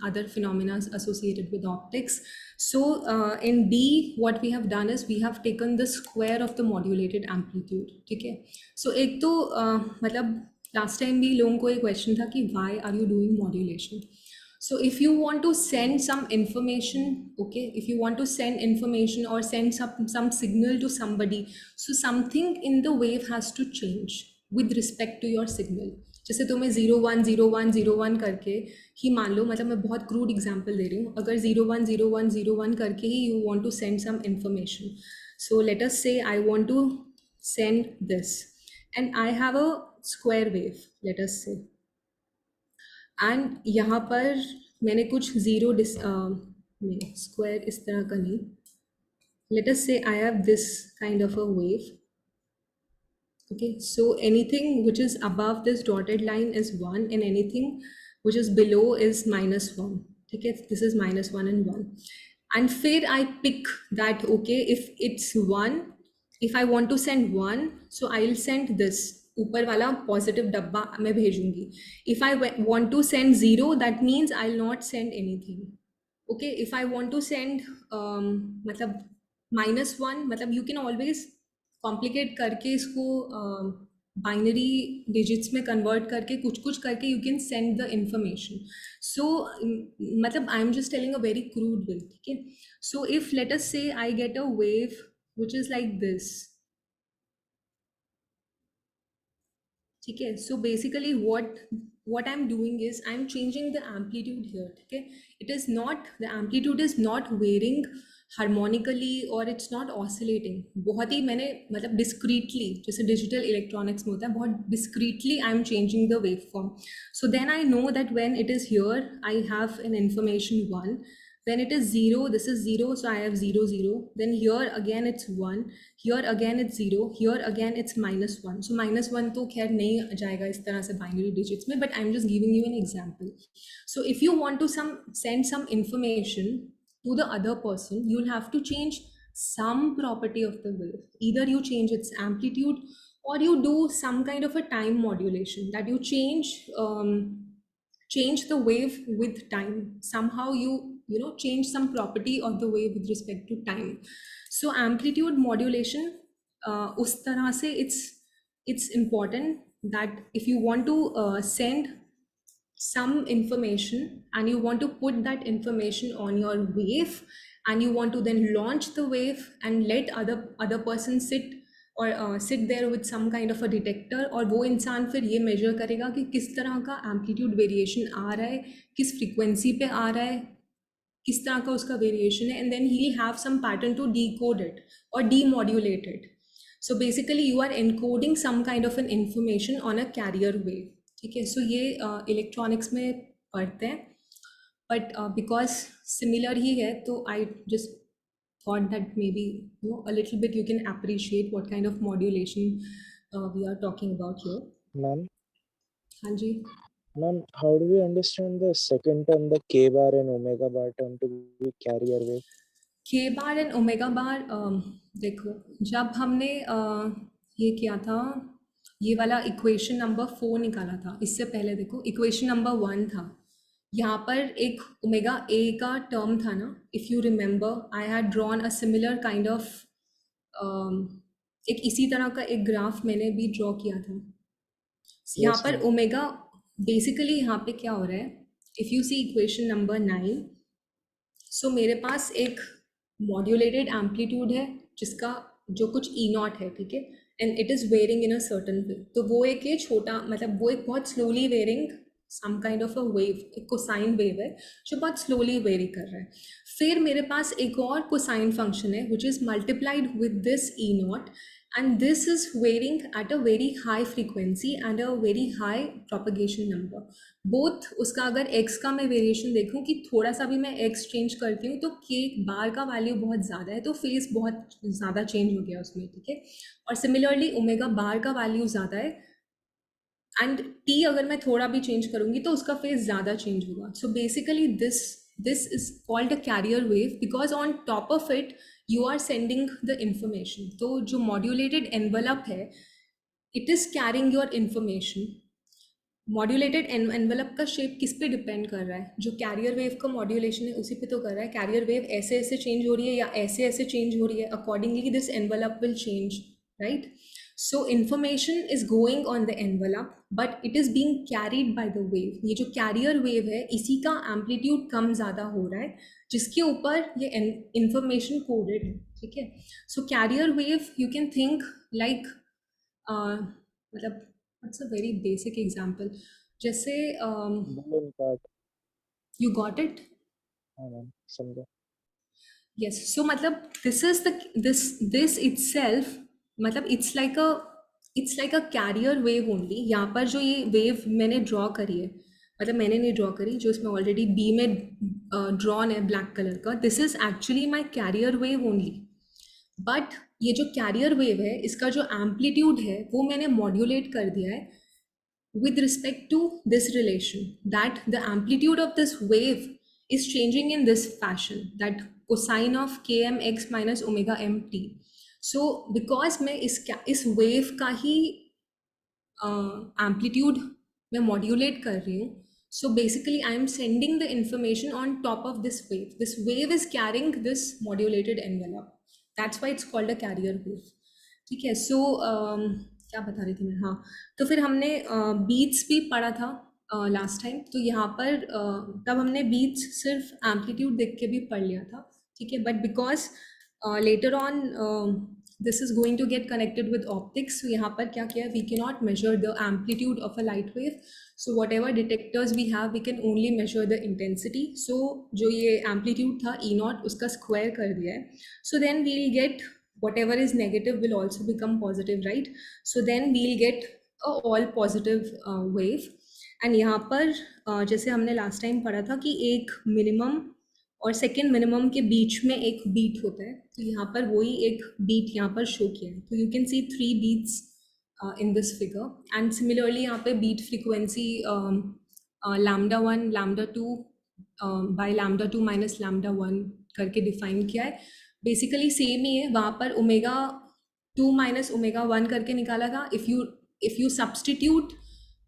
[SPEAKER 1] other phenomena associated with optics. So in B, what we have done is we have taken the square of the modulated amplitude, ठीक है. So एक तो मतलब last time भी लोगों को एक question था कि why are you doing modulation? So if you want to send some information, okay, if you want to send information or send some signal to somebody, so something in the wave has to change with respect to your signal. जैसे तो मैं 01 01 01 करके ही मान लो, मतलब मैं बहुत crude example दे रही हूँ, अगर 01 01 01 करके ही you want to send some information. So let us say I want to send this and I have a square wave, let us say, and यहाँ पर मैंने कुछ जीरो स्क्वायर इस तरह का नहीं, late us say I have this kind of a wave. Okay, so anything which is above this dotted line is 1 and anything which is below is -1, ठीक है, दिस इज -1 and 1, एंड फिर I pick that okay if it's 1, if I want to send 1 so I will send this, ऊपर वाला positive डब्बा मैं भेजूंगी. If I want to send 0 that means I will not send anything. Okay, if I want to send मतलब -1, मतलब you can always complicate करके इसको binary digits में कन्वर्ट करके कुछ कुछ करके you can send the information. So मतलब I am just telling a very crude way. ठीक है, so if let us say I get a wave which is like this. ठीक है, so basically what I'm doing is I'm changing the amplitude here. ठीक है, it is not, the amplitude is not varying harmonically or it's not oscillating. बहुत ही मैंने मतलब discretely, जैसे digital electronics में होता है, बहुत discretely I'm changing the waveform. So then I know that when it is here I have an information 1. When it is 0, this is 0, so I have 0 0. Then here again it's 1, here again it's 0, here again it's -1. So -1 तो खैर नहीं जाएगा इस तरह से binary digits में, but I'm just giving you an example. So if you want to send some information to the other person, you'll have to change some property of the wave. Either you change its amplitude or you do some kind of a time modulation, that you change the wave with time. Somehow you know change some property of the wave with respect to time. So amplitude modulation, us tarah se it's important that if you want to send some information and you want to put that information on your wave and you want to then launch the wave and let other person sit और sit there with some kind of a detector, और वो इंसान फिर ये major करेगा कि किस तरह का एम्पलीट्यूड वेरिएशन आ रहा है, किस फ्रीक्वेंसी पे आ रहा है, किस तरह का उसका वेरिएशन है, and then he will have some pattern to decode it और demodulate it. So basically you are encoding some kind of an information on a carrier wave. ठीक है, सो ये इलेक्ट्रॉनिक्स में पढ़ते हैं, बट बिकॉज सिमिलर ही है तो I just thought that maybe a little bit you can appreciate what kind of modulation we are talking about here.
[SPEAKER 4] Ma'am,
[SPEAKER 1] Hanji.
[SPEAKER 4] ma'am, how do we understand the second term, the k bar and omega bar term to be carrier wave?
[SPEAKER 1] K bar and omega bar, देखो जब हमने ये किया था, ये वाला equation number 4 निकाला था, इससे पहले देखो इक्वेशन नंबर 1 था, यहाँ पर एक ओमेगा ए का टर्म था ना. If you remember I had drawn a similar kind of एक इसी तरह का एक ग्राफ मैंने भी ड्रॉ किया था. यहाँ पर ओमेगा बेसिकली यहाँ पे क्या हो रहा है, if you see equation number 9, so मेरे पास एक मॉड्यूलेटेड एम्पलीट्यूड है जिसका जो कुछ E0 है. ठीक है, and it is varying in a certain way. तो वो एक ये छोटा मतलब वो एक बहुत slowly varying some kind of a wave, एक कोसाइन वेव है जो बहुत स्लोली वेरी कर रहा है. फिर मेरे पास एक और कोसाइन फंक्शन है which is multiplied with this E0 and this is varying at a very high frequency and a very high propagation number. Both उसका अगर x का मैं वेरिएशन देखूं कि थोड़ा सा भी मैं x चेंज करती हूँ तो k बार का वैल्यू बहुत ज़्यादा है तो फेस बहुत ज़्यादा चेंज हो गया उसमें. ठीक है, और सिमिलरली ओमेगा बार का वैल्यू ज़्यादा है एंड t अगर मैं थोड़ा भी चेंज करूँगी तो उसका फेस ज़्यादा चेंज होगा. So basically this is called a carrier wave because on top of it you are sending the information. तो जो मॉड्यूलेटेड एनवलप है it is carrying your information. Modulated envelope का शेप किस पे डिपेंड कर रहा है, जो कैरियर वेव का मॉड्यूलेशन है उसी पे तो कर रहा है. कैरियर वेव ऐसे ऐसे चेंज हो रही है या ऐसे ऐसे चेंज हो रही है, accordingly this envelope will change, right. So information is going on the envelope but it is being carried by the wave. ये जो carrier wave है इसी का amplitude कम ज़्यादा हो रहा है जिसके ऊपर ये information coded है. ठीक है, so carrier wave you can think like मतलब what's a very basic example, जैसे
[SPEAKER 4] Balloon part.
[SPEAKER 1] you got it?
[SPEAKER 4] हाँ मैम, समझा.
[SPEAKER 1] Yes, so मतलब this itself मतलब it's like a carrier wave only. यहाँ पर जो ये wave मैंने draw करी है, मतलब मैंने नहीं draw करी, जो इसमें already B में drawn है black color का, this is actually my carrier wave only. But ये जो carrier wave है इसका जो amplitude है वो मैंने modulate कर दिया है with respect to this relation, that the amplitude of this wave is changing in this fashion, that cosine of kmx minus omega mt. So because मैं इस wave का ही amplitude मैं modulate कर रही हूँ, so basically I am sending the information on top of this wave. This wave is carrying this modulated envelope. That's why it's called a carrier wave. ठीक है. So क्या बता रही थी मैं, हाँ, तो फिर हमने बीट्स भी पढ़ा था लास्ट टाइम. तो यहाँ पर तब हमने बीट्स सिर्फ एम्पलीट्यूड देख के भी पढ़ लिया था. ठीक है. But because later on this is going to get connected with optics. So यहाँ पर क्या किया, we cannot measure the amplitude of a light wave. So whatever detectors we have, we can only measure the intensity. So जो ये amplitude था E0 उसका square कर दिया है. So then we'll get whatever is negative will also become positive, right? So then we'll get a all positive wave. And यहाँ पर जैसे हमने last time पढ़ा था कि एक minimum और सेकेंड मिनिमम के बीच में एक बीट होता है. तो यहाँ पर वही एक बीट यहाँ पर शो किया है. तो you can see 3 beats in this figure. And similarly यहाँ पे beat frequency lambda 1 lambda 2 by lambda 2 minus lambda 1 करके डिफाइन किया है. बेसिकली सेम ही है. वहाँ पर ओमेगा 2 माइनस ओमेगा 1 करके निकाला था. If you substitute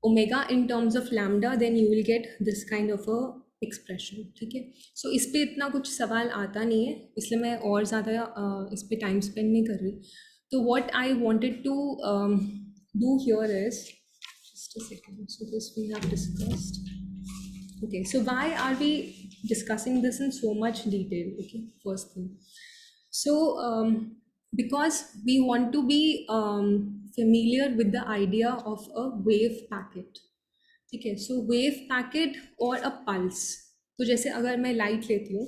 [SPEAKER 1] omega in terms of lambda, then you will get this kind of a expression. ठीक है. सो इस पे इतना कुछ सवाल आता नहीं है, इसलिए मैं और ज़्यादा इस पे टाइम स्पेंड नहीं कर रही. तो what I wanted to do here is, just a second, so this we have discussed. Okay, so why are we discussing this in so much detail? Okay, first thing, so because we want to be familiar with the idea of a wave packet. ठीक है. सो wave packet और अ pulse. तो जैसे अगर मैं light लेती हूँ,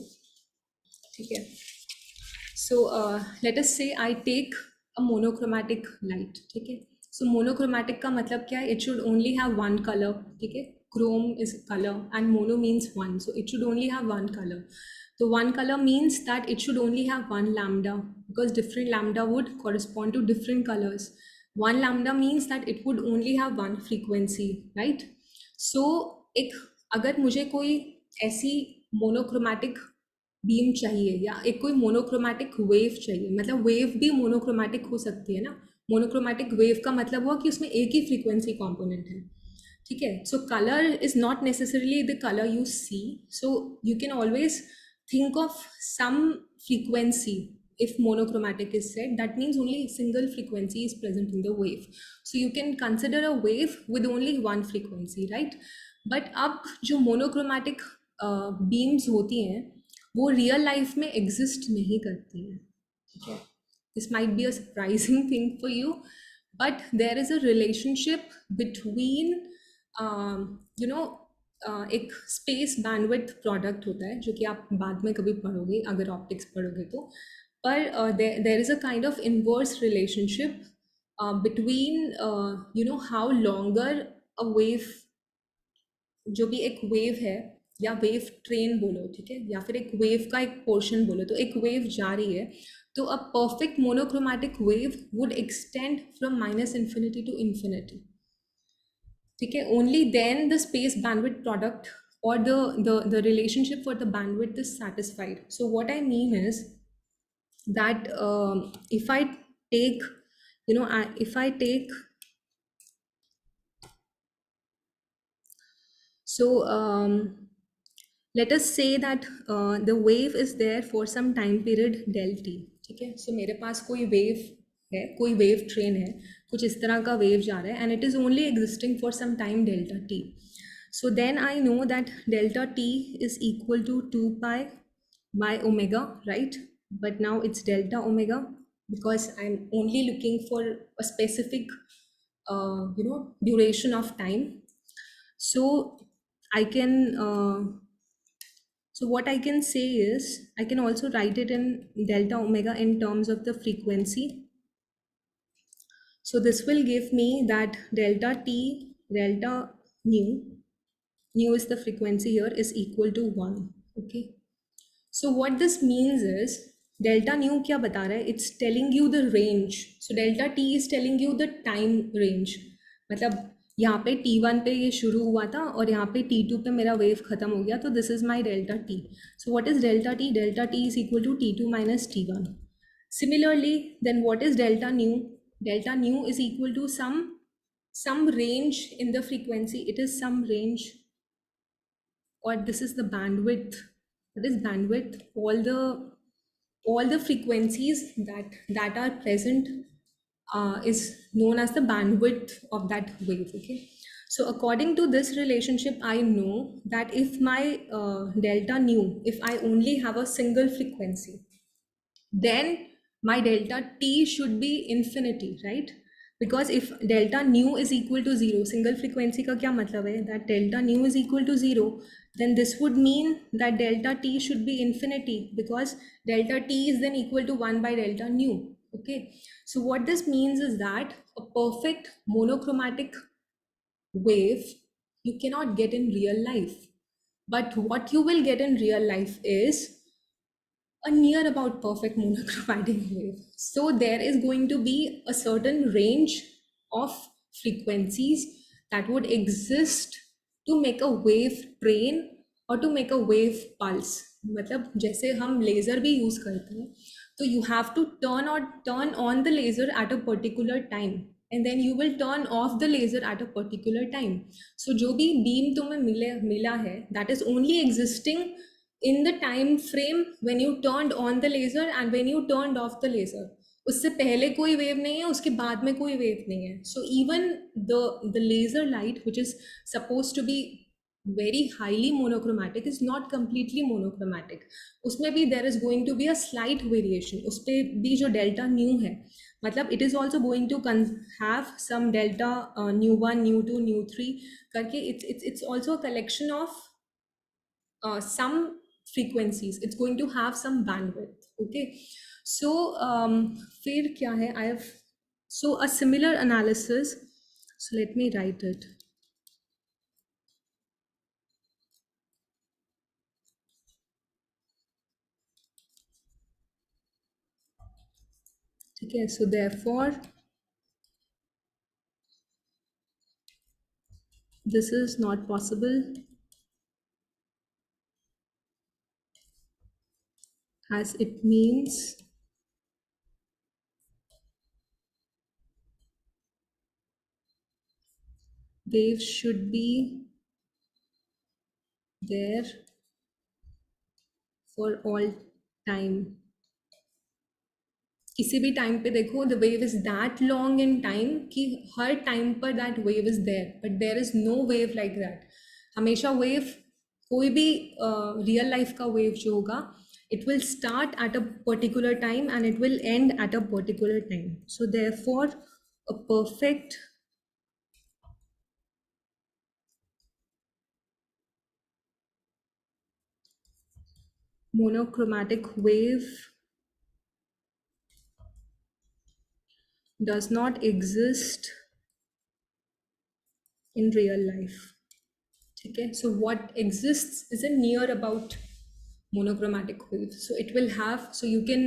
[SPEAKER 1] ठीक है, सो let us say I take a monochromatic light. ठीक है. सो मोनोक्रोमैटिक का मतलब क्या है? It should only have one colour. ठीक है. Chrome is colour and mono means one, so it should only have one colour. तो one colour means that it should only have one lambda, because different lambda would correspond to different colours. One lambda means that it would only have one frequency, right? सो एक अगर मुझे कोई ऐसी monochromatic beam चाहिए या एक कोई monochromatic wave चाहिए, मतलब वेव भी मोनोक्रोमैटिक हो सकती है ना. मोनोक्रोमैटिक वेव का मतलब हुआ कि उसमें एक ही फ्रीक्वेंसी कंपोनेंट है. ठीक है. So colour is not necessarily the colour you see. So you can always think of some frequency. If monochromatic is said, that means only single frequency is present in the wave. So you can consider a wave with only one frequency, right? But अब जो monochromatic beams होती हैं वो real life में exist नहीं करती हैं. ठीक है. This might be a surprising thing for you, but there is a relationship between एक स्पेस बैंडविड्थ प्रोडक्ट होता है जो कि आप बाद में कभी पढ़ोगे अगर ऑप्टिक्स पढ़ोगे तो. पर there is a kind of inverse relationship between how longer a wave, जो भी एक वेव है या वेव ट्रेन बोलो, ठीक है, या फिर एक वेव का एक पोर्शन बोलो. तो एक वेव जा रही है, तो a perfect monochromatic wave would extend from minus infinity to infinity. ठीक है. Only then the space bandwidth product or the relationship for the bandwidth is satisfied. So what I mean is that if I take, so let us say that the wave is there for some time period del t. ठीक है. So मेरे पास कोई wave है, कोई wave train है, कुछ इस तरह का वेव जा रहा है, and it is only existing for some time delta t. So then I know that delta t is equal to 2 pi by omega, right? But now it's delta omega because I'm only looking for a specific duration of time. So I can so what I can say is I can also write it in delta omega in terms of the frequency. So this will give me that delta t, delta nu is the frequency here, is equal to 1. Okay. So what this means is delta nu क्या बता रहा है? It's telling you the range. So delta t is telling you the time range. मतलब यहाँ पे T1 पे ये शुरू हुआ था और यहाँ पे T2 पे मेरा वेव खत्म हो गया, तो this is my delta T. So what is delta T? Delta T is equal to T2 minus T1. Similarly, then what is delta nu? Delta nu is equal to some range in the frequency. It is some range, or this is the bandwidth. What is bandwidth? All the frequencies that are present is known as the bandwidth of that wave. Okay, so according to this relationship, I know that if my delta nu, if I only have a single frequency, then my delta t should be infinity, right? Because if delta nu is equal to 0, single frequency का क्या मतलब है? That delta nu is equal to 0, then this would mean that delta t should be infinity, because delta t is then equal to 1 by delta nu. Okay, so what this means is that a perfect monochromatic wave you cannot get in real life, but what you will get in real life is a near about perfect monochromatic wave. So there is going to be a certain range of frequencies that would exist to make a wave train or to make a wave pulse. मतलब जैसे हम laser भी use करते हैं, तो you have to turn on the laser at a particular time, and then you will turn off the laser at a particular time. So जो भी beam तुम्हें मिला है, that is only existing in the time frame when you turned on the laser and when you turned off the laser. उससे पहले कोई wave नहीं है, उसके बाद में कोई वेव नहीं है. So even the laser light, which is supposed to be very highly monochromatic, is not completely monochromatic. उसमें भी there is going to be a slight variation. उस पे भी जो delta nu है, मतलब it is also going to have some delta nu 1, nu 2, nu 3 करके. It's also a collection of some frequencies. It's going to have some bandwidth. Okay, so फिर क्या है? I have so a similar analysis. So let me write it. Okay, so therefore this is not possible, as it means waves should be there for all time. किसी भी time पे देखो, the wave is that long in time कि हर time पर that wave is there, but there is no wave like that. हमेशा wave, कोई भी रियल लाइफ का वेव जो होगा, it will start at a particular time and it will end at a particular time. So therefore a perfect monochromatic wave does not exist in real life. Okay, so what exists is a near about monochromatic wave. So it will have, so you can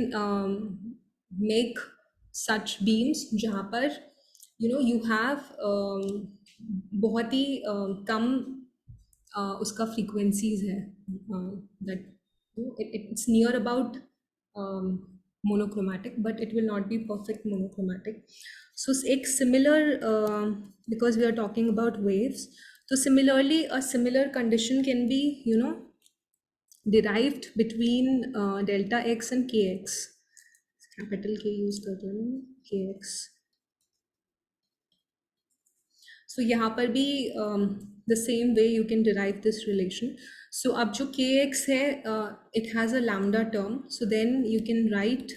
[SPEAKER 1] make such beams जहाँ पर you have बहुत ही कम उसका frequencies है, that it's near about monochromatic, but it will not be perfect monochromatic. So एक similar, because we are talking about waves, so similarly a similar condition can be derived between delta x and kx. Capital K use कर रहे हैं, kx. So यहाँ पर भी the same way you can derive this relation. So अब जो kx है, it has a lambda term, so then you can write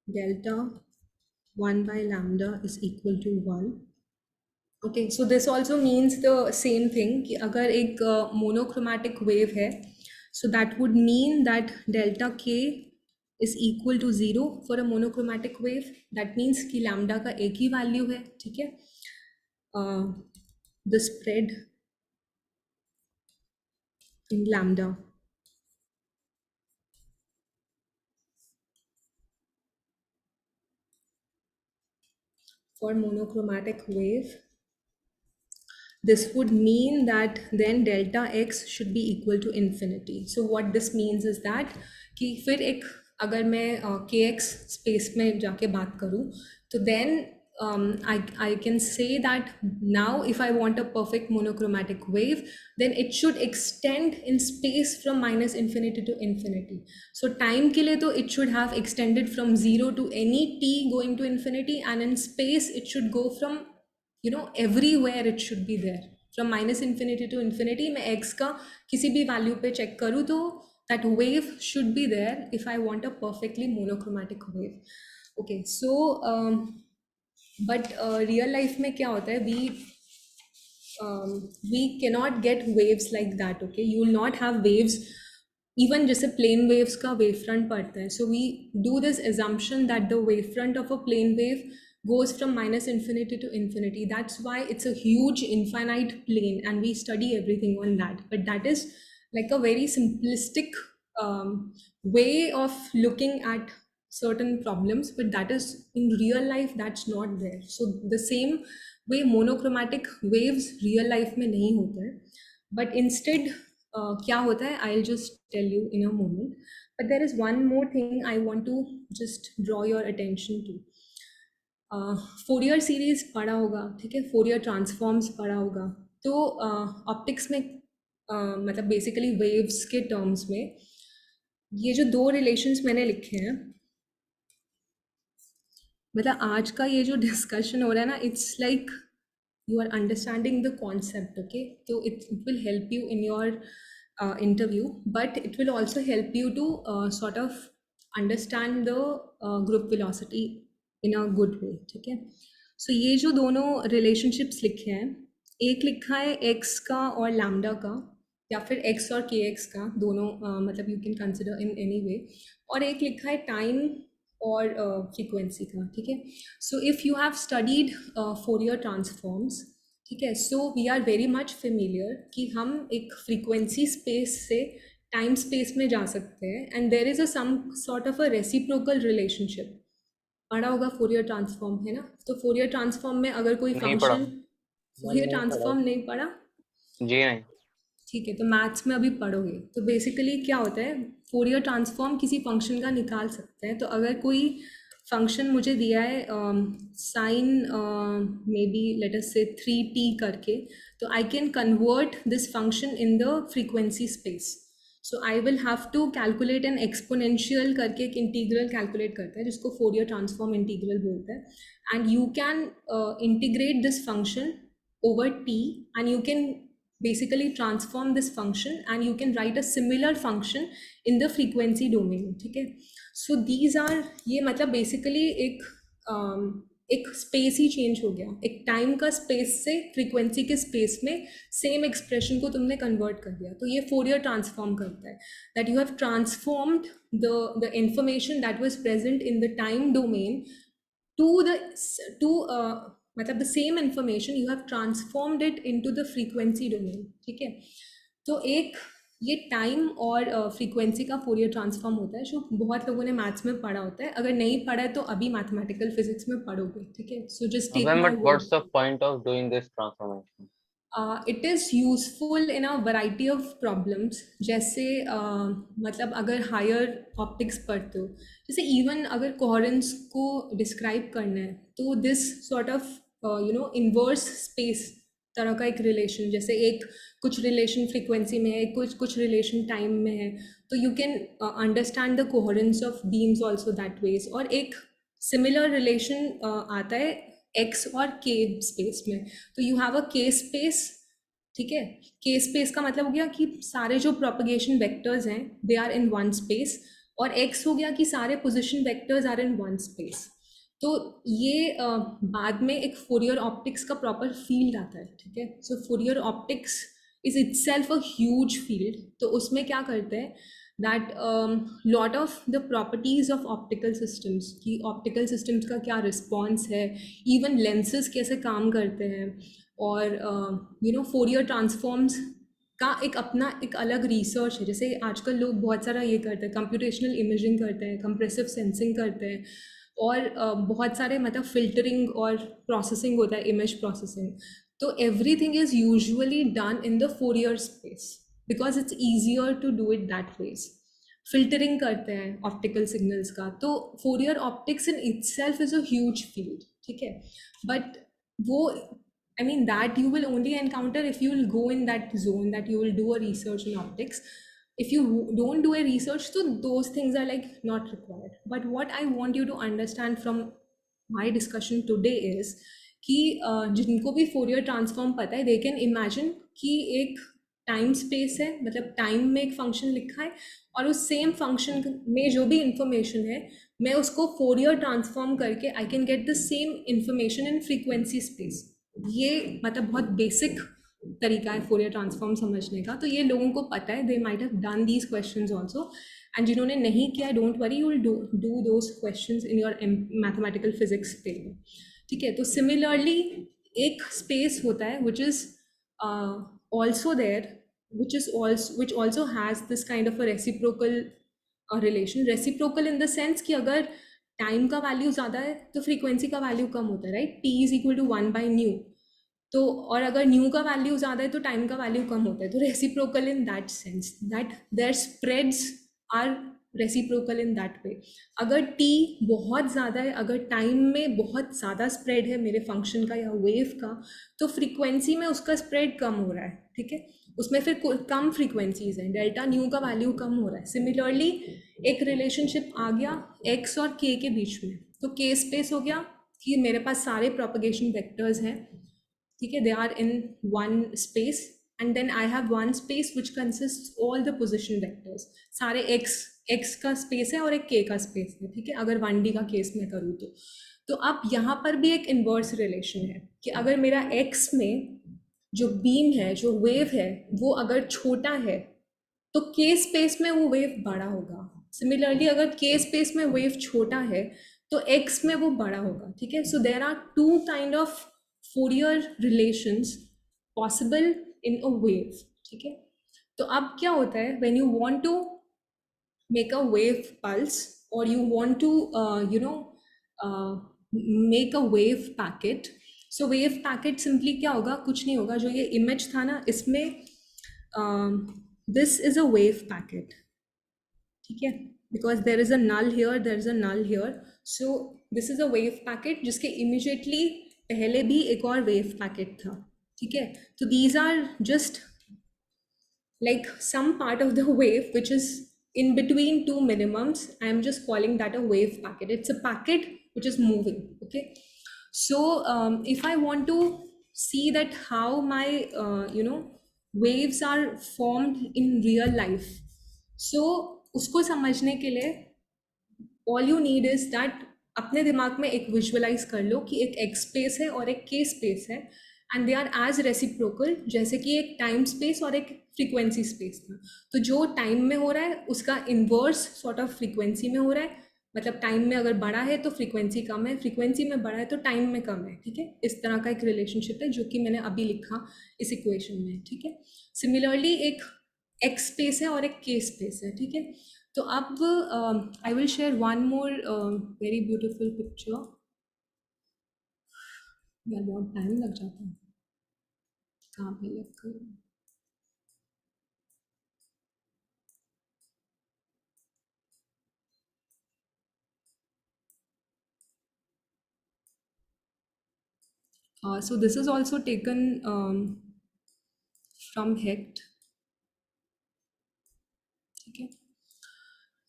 [SPEAKER 1] delta 1 by lambda is equal to 1. Okay, so this also means the same thing कि अगर एक monochromatic wave है, so that would mean that delta k is equal to 0 for a monochromatic wave. That means कि lambda का एक ही value है, ठीक है? The spread in lambda for monochromatic wave this would mean that then delta x should be equal to infinity. So what this means is that कि फिर एक अगर मैं kx space में जाके बात करूँ तो then I can say that now if I want a perfect monochromatic wave, then it should extend in space from minus infinity to infinity. So time के लिए तो it should have extended from 0 to any t going to infinity, and in space it should go from, you know, everywhere it should be there. From minus infinity to infinity, मैं x का किसी भी value पे check करूँ तो that wave should be there if I want a perfectly monochromatic wave. Okay, so but real life में क्या होता है, we cannot get waves like that. Okay, you will not have waves even जैसे plane waves का wavefront पड़ता है. So we do this assumption that the wavefront of a plane wave goes from minus infinity to infinity. That's why it's a huge infinite plane and we study everything on that. But that is like a very simplistic way of looking at certain problems, but that is in real life that's not there. So the same way monochromatic waves real life में नहीं होता है, but instead क्या होता है, I'll just tell you in a moment. But there is one more thing I want to just draw your attention to. Fourier series पढ़ा होगा, ठीक है, फोरियर ट्रांसफॉर्म्स पढ़ा होगा. तो ऑप्टिक्स में मतलब बेसिकली वेव्स के टर्म्स में ये जो दो रिलेशंस मैंने लिखे हैं, मतलब आज का ये जो डिस्कशन हो रहा है ना, it's like you are understanding the concept. Okay, so it will help you in your interview, but it will also help you to sort of understand the group velocity in a good way. ठीक है, so ये जो दोनों relationships लिखे हैं, एक लिखा है x का और lambda का, या फिर x और kx का, दोनों मतलब you can consider in any way, और एक लिखा है time और फ्रीक्वेंसी का. ठीक है, so if you have studied Fourier transforms, ठीक है, so we are very much familiar कि हम एक फ्रीक्वेंसी स्पेस से टाइम स्पेस में जा सकते हैं, and there is a some sort of a reciprocal relationship. पढ़ा होगा फोरियर ट्रांसफॉर्म, है ना? तो फोरियर ट्रांसफॉर्म में अगर कोई फंक्शन, फोरियर ट्रांसफॉर्म नहीं पढ़ा
[SPEAKER 2] जी नहीं.
[SPEAKER 1] ठीक है, तो मैथ्स में अभी पढ़ोगे. तो बेसिकली क्या होता है, फोरियर ट्रांसफॉर्म किसी फंक्शन का निकाल सकते हैं. तो अगर कोई फंक्शन मुझे दिया है sine maybe let us से 3t करके, तो I can convert this function in the frequency space. So I will have to calculate an exponential करके एक इंटीग्रल कैलकुलेट करता है जिसको फोरियर ट्रांसफॉर्म इंटीग्रल बोलते हैं. And you can integrate this function over t, and you can basically transform this function and you can write a similar function in the frequency domain. ठीक है, so these are, ये मतलब basically एक space ही change हो गया, एक time का space से फ्रीक्वेंसी के स्पेस में सेम एक्सप्रेशन को तुमने कन्वर्ट कर दिया. तो ये फोरियर ट्रांसफॉर्म करता है, that you have transformed the information that was present in the time domain to मतलब the same information you have transformed it into the frequency domain. ठीक है, तो एक ये टाइम और फ्रीक्वेंसी का फोरियर ट्रांसफॉर्म होता है जो बहुत लोगों ने मैथ्स में पढ़ा होता है. अगर नहीं पढ़ा है तो अभी मैथमेटिकल फिजिक्स में पढ़ोगे. ठीक है, so just take my
[SPEAKER 2] But what's the point of doing this transformation?
[SPEAKER 1] It is useful in a variety of problems. जैसे मतलब अगर हायर ऑप्टिक्स पढ़ते हो, जैसे इवन अगर कोहेरेंस को डिस्क्राइब करना है, तो this sort of you know inverse space तरह का एक रिलेशन, जैसे एक कुछ रिलेशन फ्रीक्वेंसी में है, कुछ रिलेशन टाइम में है, तो you can understand the coherence of beams also that ways. और एक सिमिलर रिलेशन आता है x और k स्पेस में. तो you have a k space. ठीक है, k स्पेस का मतलब हो गया कि सारे जो प्रोपगेशन वेक्टर्स हैं they are in one space, और x हो गया कि सारे position vectors are in one space. तो ये बाद में एक फोरियर ऑप्टिक्स का प्रॉपर फील्ड आता है. ठीक है, so Fourier optics is itself a huge field. तो उसमें क्या करते हैं that lot of the properties of optical systems, कि optical systems का क्या response है, even lenses कैसे काम करते हैं, और you know Fourier transforms का एक अपना एक अलग रिसर्च है. जैसे आजकल लोग बहुत सारा ये करते हैं, कंप्यूटेशनल इमेजिंग करते हैं, कंप्रेसिव सेंसिंग करते हैं, और बहुत सारे मतलब फिल्टरिंग और प्रोसेसिंग होता है, इमेज प्रोसेसिंग. तो everything is usually done in the Fourier space because it's easier to do it that ways. Filtering करते हैं optical signals का, तो Fourier optics in itself is a huge field, ठीक है, but वो I mean that you will only encounter if you will go in that zone, that you will do a research in optics. If you don't do a research, so those things are like not required. But what I want you to understand from my discussion today is कि जिनको भी Fourier transform पता है, they can imagine कि एक time space है, मतलब time में एक फंक्शन लिखा है और उस सेम फंक्शन में जो भी इंफॉर्मेशन है मैं उसको फोरियर ट्रांसफॉर्म करके आई can gate the same information in frequency space. ये मतलब बहुत बेसिक तरीका है फोरियर ट्रांसफॉर्म समझने का. तो ये लोगों को पता है, they might have done these questions also, and जिन्होंने नहीं किया, don't worry, you will do those questions in your mathematical physics paper. ठीक है. तो सिमिलरली एक स्पेस होता है which is also there, which also has this kind of a reciprocal relation. Reciprocal in the sense कि अगर time का value ज़्यादा है तो फ्रीक्वेंसी का वैल्यू कम होता है, right. T is equal to 1/ν. तो और अगर न्यू का वैल्यू ज़्यादा है तो टाइम का वैल्यू कम होता है. तो reciprocal in that sense that their spreads are reciprocal in that way. अगर टी बहुत ज़्यादा है, अगर टाइम में बहुत ज़्यादा स्प्रेड है मेरे फंक्शन का या वेव का, तो फ्रीक्वेंसी में उसका स्प्रेड कम हो रहा है. ठीक है. उसमें फिर कम फ्रीक्वेंसीज हैं, डेल्टा न्यू का वैल्यू कम हो रहा है. सिमिलरली एक रिलेशनशिप आ गया एक्स और के के बीच में. तो के स्पेस हो गया कि मेरे पास सारे प्रोपगेशन वेक्टर्स हैं. ठीक है. They are in one space and then I have one space which consist all the position vectors. सारे एक्स का स्पेस है और एक के का स्पेस है. ठीक है. अगर 1D का केस में करूँ तो अब यहाँ पर भी एक इन्वर्स रिलेशन है कि अगर मेरा एक्स में जो बीम है, जो वेव है, वो अगर छोटा है तो के स्पेस में वो वेव बड़ा होगा. सिमिलरली अगर के स्पेस में वेव छोटा है तो एक्स में वो बड़ा होगा. ठीक है. So there are two kind of Fourier relations possible in a wave. ठीक है. तो अब क्या होता है, when you want to make a wave pulse or you want to make a wave packet. So wave packet simply क्या होगा, कुछ नहीं होगा. जो ये image था ना, इसमें this is a wave packet. ठीक है. Because there is a null here, there is a null here. So this is a wave packet जिसके immediately पहले भी एक और वेव पैकेट था. ठीक है. तो these are just like some part of the wave which is in between two minimums. I am just calling that a wave packet. It's a packet which is moving. Okay. So if I want to see that how my waves are formed in real life, so उसको समझने के लिए all you need is that अपने दिमाग में एक visualise कर लो कि एक एक्स स्पेस है और एक के स्पेस है and they are as reciprocal जैसे कि एक टाइम स्पेस और एक फ्रीक्वेंसी स्पेस था. तो जो टाइम में हो रहा है उसका इन्वर्स सॉर्ट ऑफ फ्रीक्वेंसी में हो रहा है. मतलब टाइम में अगर बड़ा है तो फ्रीक्वेंसी कम है, फ्रीक्वेंसी में बड़ा है तो टाइम में कम है. ठीक है. इस तरह का एक रिलेशनशिप है जो कि मैंने अभी लिखा इस इक्वेशन में. ठीक है. सिमिलरली एक एक्स स्पेस है और एक के स्पेस है. ठीक है. तो अब I will share one more very beautiful picture. यार बहुत टाइम लग जाता है. कहाँ पे लिखा है? So this is also taken from Hecht. ठीक है.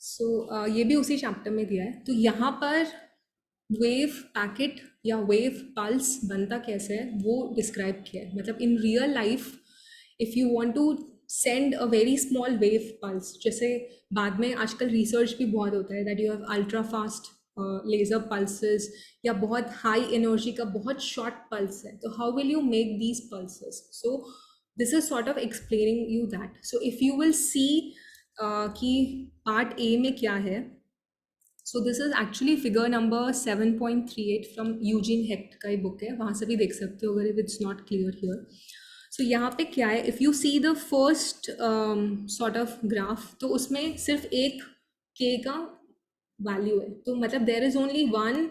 [SPEAKER 1] सो ये भी उसी चैप्टर में दिया है. तो यहाँ पर वेव पैकेट या वेव पल्स बनता कैसे है वो डिस्क्राइब किया है. मतलब in real life if you want to send a very small wave pulse, जैसे बाद में आजकल रिसर्च भी बहुत होता है that you have ultra fast laser pulses या बहुत हाई एनर्जी का बहुत शॉर्ट पल्स है. तो how will you make these pulses? So this is sort of explaining you that. So if you will see कि पार्ट ए में क्या है. So this is actually figure number 7.38 from Eugene Hecht का ही book है, वहाँ से भी देख सकते हो अगर if it's not clear here. So यहाँ पे क्या है, if you see the first sort of graph, तो उसमें सिर्फ एक के का वैल्यू है. तो मतलब there is only one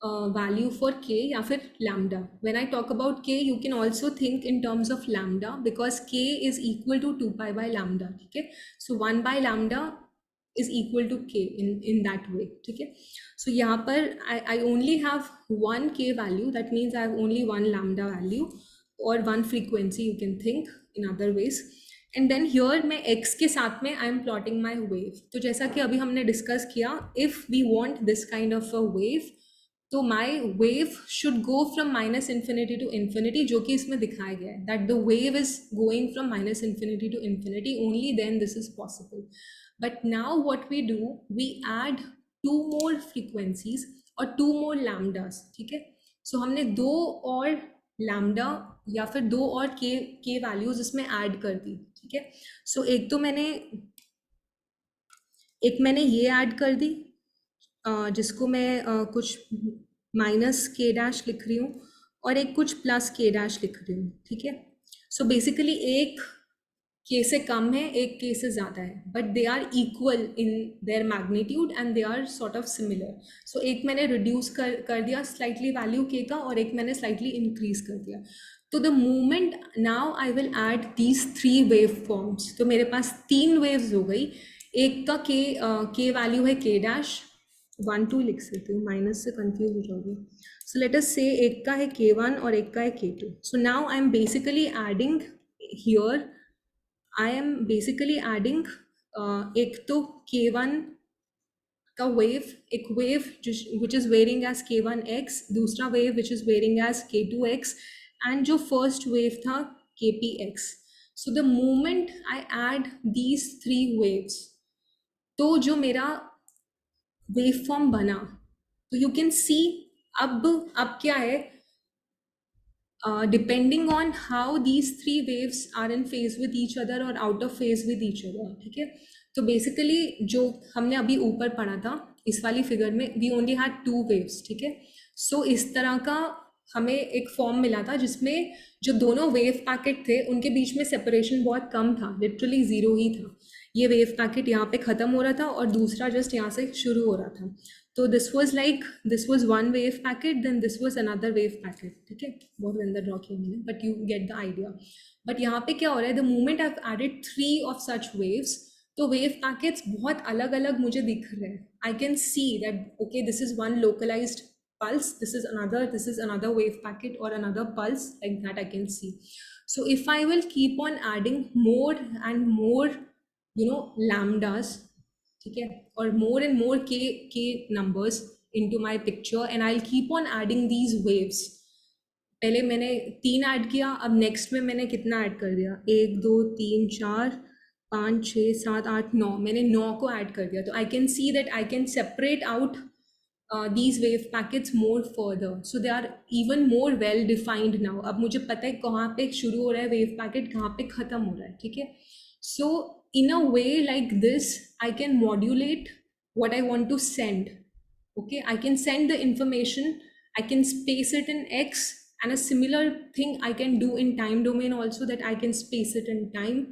[SPEAKER 1] value for k या फिर lambda. When I talk about k, you can also think in terms of lambda because k is equal to 2 pi by lambda. ठीक है, so 1 by lambda is equal to k in that way. ठीक है, so यहाँ पर I only have one k value, that means I have only one lambda value or one frequency, you can think in other ways. And then here मैं x के साथ में I am plotting my wave. तो जैसा कि अभी हमने discuss किया, if we want this kind of a wave, तो my wave should go from minus infinity to infinity, जो कि इसमें दिखाया गया है that the wave is going from minus infinity to infinity, only then this is possible. But now what we do, we add 2 more frequencies और 2 more लैम्डास. ठीक है, सो हमने 2 और लैम्डा या फिर 2 और के वैल्यूज इसमें ऐड कर दी. ठीक है, सो एक मैंने ये ऐड कर दी जिसको मैं कुछ माइनस के डैश लिख रही हूँ और एक कुछ प्लस के डैश लिख रही हूँ. ठीक है, सो बेसिकली एक के से कम है, एक के से ज़्यादा है, but they are equal in their magnitude and they are sort of similar. So एक मैंने रिड्यूस कर दिया स्लाइटली वैल्यू के का और एक मैंने स्लाइटली इंक्रीज कर दिया. तो the moment now I will add these 3 wave forms, तो मेरे पास 3 वेव्स हो गई. एक का के वैल्यू है के डैश 1 2 लिख सकती हूँ, माइनस से कंफ्यूज हो जाओगे. सो लेट अस से एक का है k1 और एक का है k2. So now I am basically adding here, I am basically adding एक तो k1 का वेव, एक wave which is varying as k1x, दूसरा wave which is varying as k2x, and जो फर्स्ट वेव था kpx. So the moment I add these 3 waves, तो जो मेरा वेव फॉर्म बना, तो यू कैन सी अब क्या है, depending on how these 3 waves are in phase with each other और out of phase with each other. ठीक है, तो बेसिकली जो हमने अभी ऊपर पढ़ा था इस वाली फिगर में, वी ओनली हैड 2 वेव्स. ठीक है, सो इस तरह का हमें एक फॉर्म मिला था जिसमें जो दोनों वेव पैकेट थे उनके बीच में सेपरेशन बहुत कम था, लिटरली 0 ही था. ये वेव पैकेट यहाँ पे ख़त्म हो रहा था और दूसरा जस्ट यहाँ से शुरू हो रहा था. तो this was one wave packet, then this was another wave packet. ठीक है, बहुत गंदा ड्रॉ किया मैंने, but you get the idea. But यहाँ पे क्या हो रहा है, the moment I have added 3 of such waves, तो वेव पैकेट्स बहुत अलग अलग मुझे दिख रहे हैं. I can see that okay, this is one localized pulse, this is another wave packet or another pulse, like that I can see. So if I will keep on adding more and more, lambdas, ठीक है, or more and more k numbers into my picture, and I'll keep on adding these waves. पहले मैंने 3 add किया, अब next में मैंने कितना add कर दिया, 1 2 3 4 5 6 7 8 9, मैंने 9 को ऐड कर दिया. तो I can see that I can separate out these wave packets more further, so they are even more well defined now. अब मुझे पता है कहाँ पे शुरू हो रहा है वेव पैकेट, कहाँ पे ख़त्म हो रहा है. ठीक है, so in a way like this I can modulate what I want to send. Okay, I can send the information, I can space it in x, and a similar thing I can do in time domain also, that I can space it in time.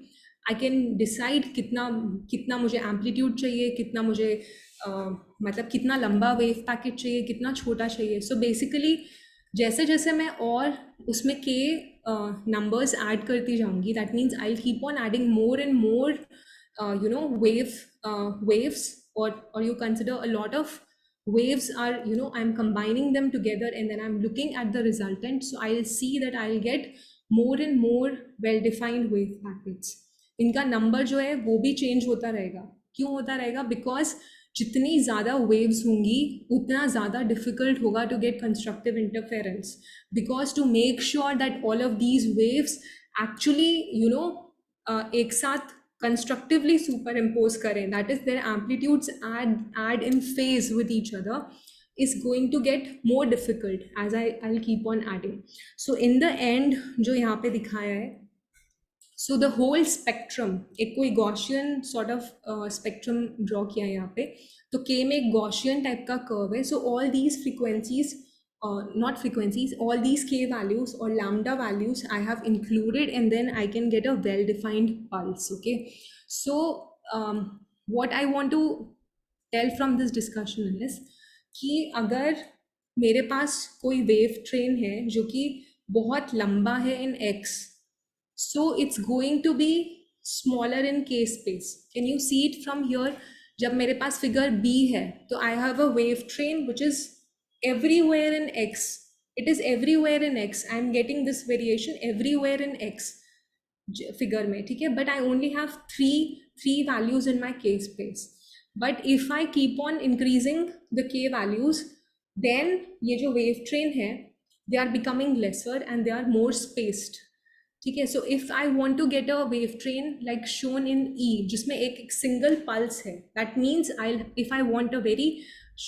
[SPEAKER 1] I can decide कितना मुझे amplitude चाहिए, कितना मुझे मतलब कितना लंबा wave packet चाहिए, कितना छोटा चाहिए. सो बेसिकली जैसे जैसे मैं और उसमें के नंबर्स ऐड करती जाऊंगी, that means I will keep on adding more and more waves, or you consider a lot of waves are, I'm combining them together and then I'm looking at the resultant. So I'll see that I'll get more and more well defined wave packets. इनका number जो है वो भी change होता रहेगा. क्यों होता रहेगा? बिकॉज जितनी ज़्यादा वेव्स होंगी उतना ज़्यादा डिफिकल्ट होगा to get constructive interference, because to make sure that all of these waves actually एक साथ कंस्ट्रक्टिवली सुपर इम्पोज करें, that is their amplitudes add in phase with each other, is going to get more difficult as I'll keep on adding. So in the end जो यहाँ पे दिखाया है, so the whole spectrum, एक कोई Gaussian sort of spectrum draw किया है यहाँ पे, तो K में एक Gaussian type का curve है. So all these frequencies, not frequencies, all these K values or lambda values I have included, and then I can get a well-defined pulse. Okay, so what I want to tell from this discussion is कि अगर मेरे पास कोई wave train है जो कि बहुत लंबा है इन x, so it's going to be smaller in k space. Can you see it from here? जब मेरे पास फिगर b है तो I have a wave train which is everywhere in x. It is everywhere in x. I am getting this variation everywhere in x figure में, ठीक है. But I only have three values in my k space. But if I keep on increasing the k values, then ये जो wave train है they are becoming lesser and they are more spaced, ठीक है. So if I want to get a wave train like shown in E जिसमें एक single pulse है, that means I if I want a very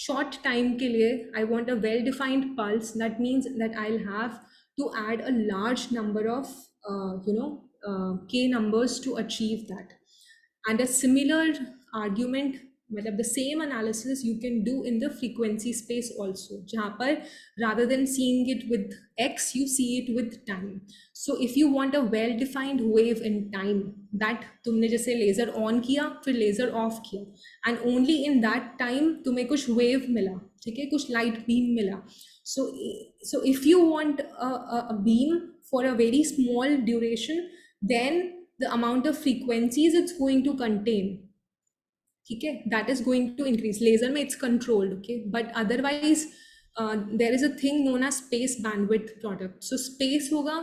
[SPEAKER 1] short time के लिए आई want a well defined pulse, that means that I will have to add a large number of k numbers to achieve that. And a similar argument, मतलब the same analysis you can do in the frequency space also, जहाँ पर rather than seeing it with x you see it with time. So if you want a well defined wave in time, that तुमने जैसे laser on किया फिर laser off किया and only in that time तुम्हें कुछ wave मिला, ठीक है, कुछ light beam मिला. So if you want a beam for a very small duration, then the amount of frequencies it's going to contain, ठीक है, that is going to increase. Laser में it's controlled, okay, but otherwise there is a thing known as space bandwidth product. So space होगा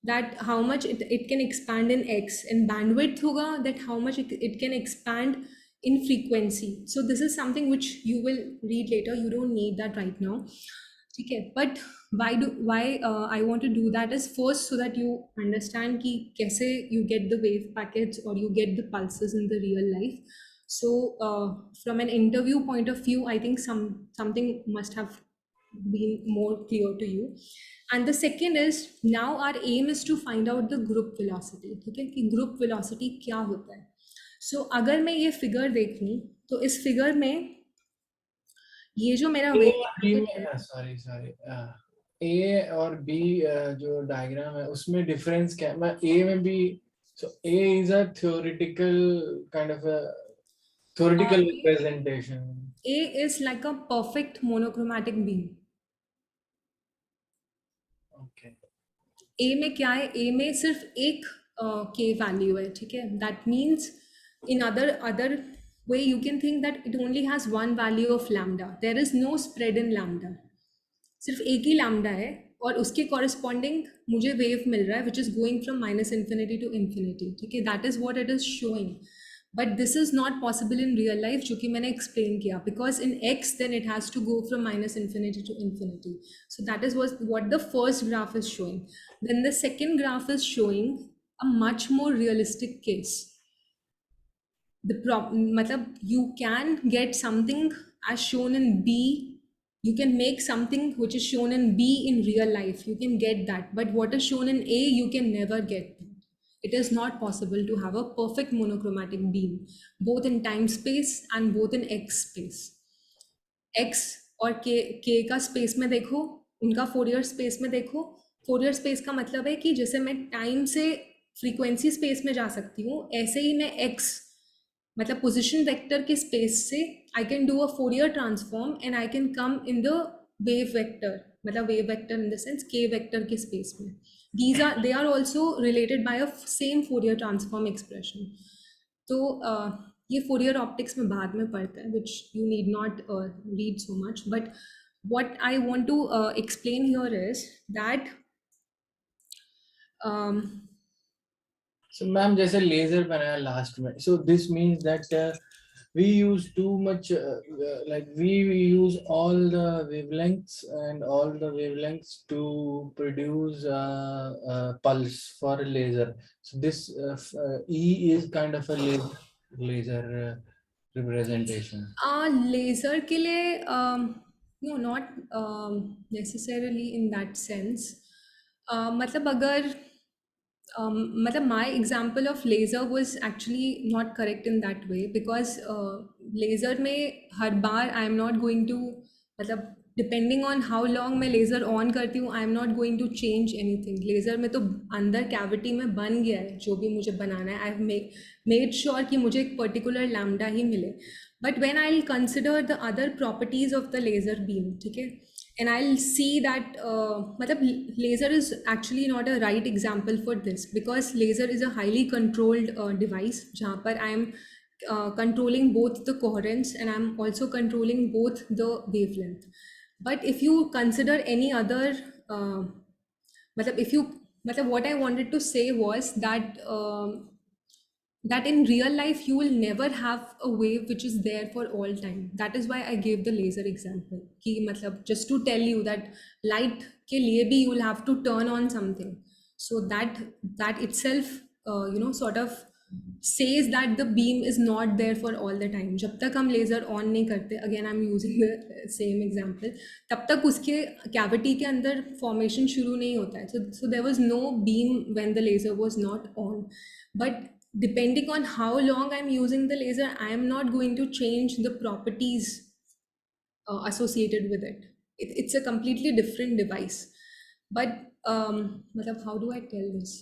[SPEAKER 1] that how much it can expand in x, and bandwidth होगा that how much it can expand in frequency. So this is something which you will read later, you don't need that right now. Okay, but why I want to do that is first so that you understand कि कैसे you get the wave packets or you get the pulses in the real life. So from an interview point of view, I think something must have been more clear to you. And the second is now our aim is to find out the group velocity, ठीक है, कि group velocity क्या होता है. So अगर मैं ये figure देखूं तो इस फिगर में ये जो मेरा
[SPEAKER 3] सॉरी ए और बी जो डायग्राम है उसमें डिफरेंस क्या है? मैं ए में भी so A is a theoretical kind of a theoretical representation.
[SPEAKER 1] A is like a perfect monochromatic beam.
[SPEAKER 3] Okay.
[SPEAKER 1] A में क्या है? A में सिर्फ एक K वैल्यू है, ठीक है. That means in other way you can think that it only has one value of lambda. There is no spread in lambda. सिर्फ एक ही lambda है और उसके corresponding मुझे wave मिल रहा है which is going from -infinity to infinity, ठीक है. That is what it is showing. But this is not possible in real life, जो कि मैंने explain किया, because in x then it has to go from -infinity to infinity. So that is what the first graph is showing. Then the second graph is showing a much more realistic case. मतलब you can get something as shown in B, you can make something which is shown in B in real life, you can get that, but what is shown in A you can never get. It is not possible to have a perfect monochromatic beam both in time space and both in x space. x और k का space में देखो, उनका Fourier space में देखो. Fourier space का मतलब है कि जैसे मैं टाइम से फ्रीक्वेंसी स्पेस में जा सकती हूँ, ऐसे ही मैं x मतलब पोजिशन वेक्टर के स्पेस से I can do a Fourier transform and I can come in the wave vector, मतलब wave vector in the sense k vector के स्पेस में. they are also related by a same Fourier transform expression. तो ये Fourier optics में बाद में पढ़ता है, which you need not read so much, but what I want to explain here is that
[SPEAKER 3] So ma'am जैसे laser बनाया last में, so this means that we use too much like we use all the wavelengths and all the wavelengths to produce pulse for a laser. So this E is kind of a laser representation.
[SPEAKER 1] laser के लिए no, not necessarily in that sense. मतलब अगर मतलब my example of laser was actually not correct in that way, because laser में हर बार I am not going to, मतलब depending on how long मैं laser on करती हूँ, I am not going to change anything. laser में तो अंदर cavity में बन गया है जो भी मुझे बनाना है. I have made sure कि मुझे एक particular lambda ही मिले. But when I'll consider the other properties of the laser beam, ठीक है, and I'll see that matlab laser is actually not a right example for this, because laser is a highly controlled device jahan par I am controlling both the coherence and I'm also controlling both the wavelength. But if you consider any other matlab if you matlab what I wanted to say was that in real life you will never have a wave which is there for all time. That is why I gave the laser example ki matlab just to tell you that light ke liye bhi you will have to turn on something, so that itself sort of says that the beam is not there for all the time. जब तक हम laser on नहीं करते, again I am using the same example, तब तक उसके cavity के अंदर फॉर्मेशन शुरू नहीं होता है. So there was no beam when the laser was not on. But depending on how long I'm using the laser, I am not going to change the properties associated with it. It's a completely different device. But matlab, how do I tell this?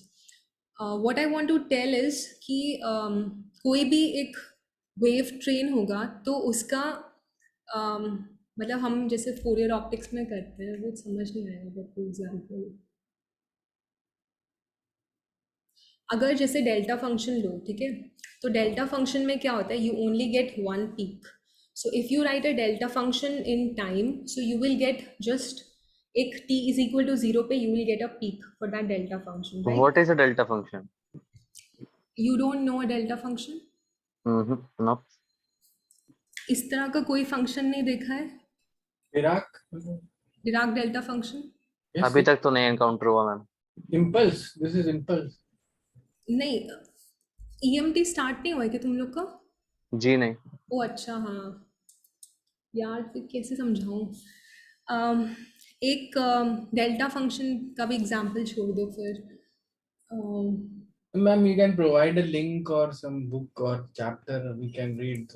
[SPEAKER 1] What I want to tell is कि कोई भी एक wave train होगा तो उसका मतलब हम जैसे फोरियर ऑप्टिक्स में करते हैं, वो समझ नहीं आएगा. बट फॉर एग्जाम्पल अगर जैसे डेल्टा फंक्शन लो, ठीक है, तो डेल्टा फंक्शन में क्या होता है, you only get one peak. So if you right a delta function in time, so you will get just एक t इज इक्वल टू 0 पे you will get a peak for that delta function, right?
[SPEAKER 2] What is a delta function?
[SPEAKER 1] You don't know a delta function?
[SPEAKER 2] No.
[SPEAKER 1] इस तरह का कोई function नहीं देखा है,
[SPEAKER 3] Dirac?
[SPEAKER 1] Dirac delta function?
[SPEAKER 3] Yes,
[SPEAKER 2] अभी तक तो नहीं एनकाउंटर हुआ ma'am.
[SPEAKER 3] impulse. This is impulse.
[SPEAKER 1] नहीं, ईएमटी स्टार्ट नहीं हुआ है कि तुम लोग का?
[SPEAKER 2] जी नहीं.
[SPEAKER 1] ओ अच्छा, हाँ यार, फिर कैसे समझाऊँ. एक डेल्टा फंक्शन का भी एग्जांपल छोड़ दो फिर.
[SPEAKER 3] Ma'am, you can provide a link or some book or chapter we can read.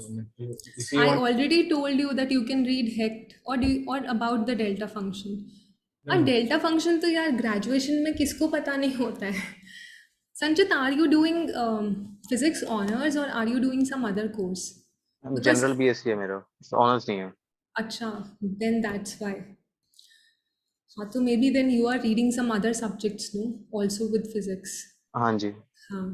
[SPEAKER 3] If you
[SPEAKER 1] I
[SPEAKER 3] want.
[SPEAKER 1] already told you that you can read Hecht or about the delta function. और delta function तो यार graduation में किसको पता नहीं होता है. Sanchit, are you doing physics honours और are you doing some other course?
[SPEAKER 2] General BSc है मेरा, ऑनर्स नहीं है.
[SPEAKER 1] अच्छा, देन दैट्स व्हाई. हाँ, तो may be then you are reading some other subjects no also with physics.
[SPEAKER 2] हाँ जी.
[SPEAKER 1] हाँ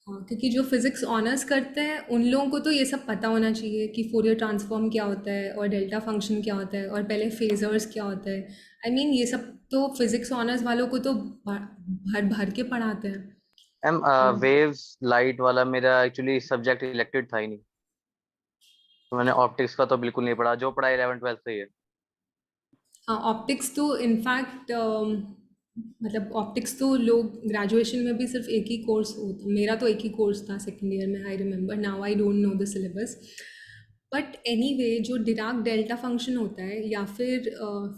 [SPEAKER 1] हाँ, क्योंकि जो फिजिक्स ऑनर्स करते हैं उन लोगों को तो ये सब पता होना चाहिए कि फोरियर ट्रांसफॉर्म क्या होता है और डेल्टा फंक्शन क्या होता है और पहले फेजर्स क्या होता है. आई मीन ये सब तो फिजिक्स ऑनर्स वालों को तो भर भर के पढ़ाते हैं.
[SPEAKER 2] मैम वेव्स लाइट वाला मेरा एक्चुअली सब्जेक्ट इलेक्टेड था ही नहीं, तो मैंने ऑप्टिक्स का तो बिल्कुल नहीं पढ़ा. जो पढ़ा 11th 12th से ही है.
[SPEAKER 1] हाँ, ऑप्टिक्स तो इनफैक्ट मतलब ऑप्टिक्स तो लोग ग्रेजुएशन में भी सिर्फ एक ही कोर्स होता. मेरा तो एक ही कोर्स था सेकेंड ईयर में, I remember. Now I don't know the syllabus. But anyway, जो डिराक डेल्टा फंक्शन होता है या फिर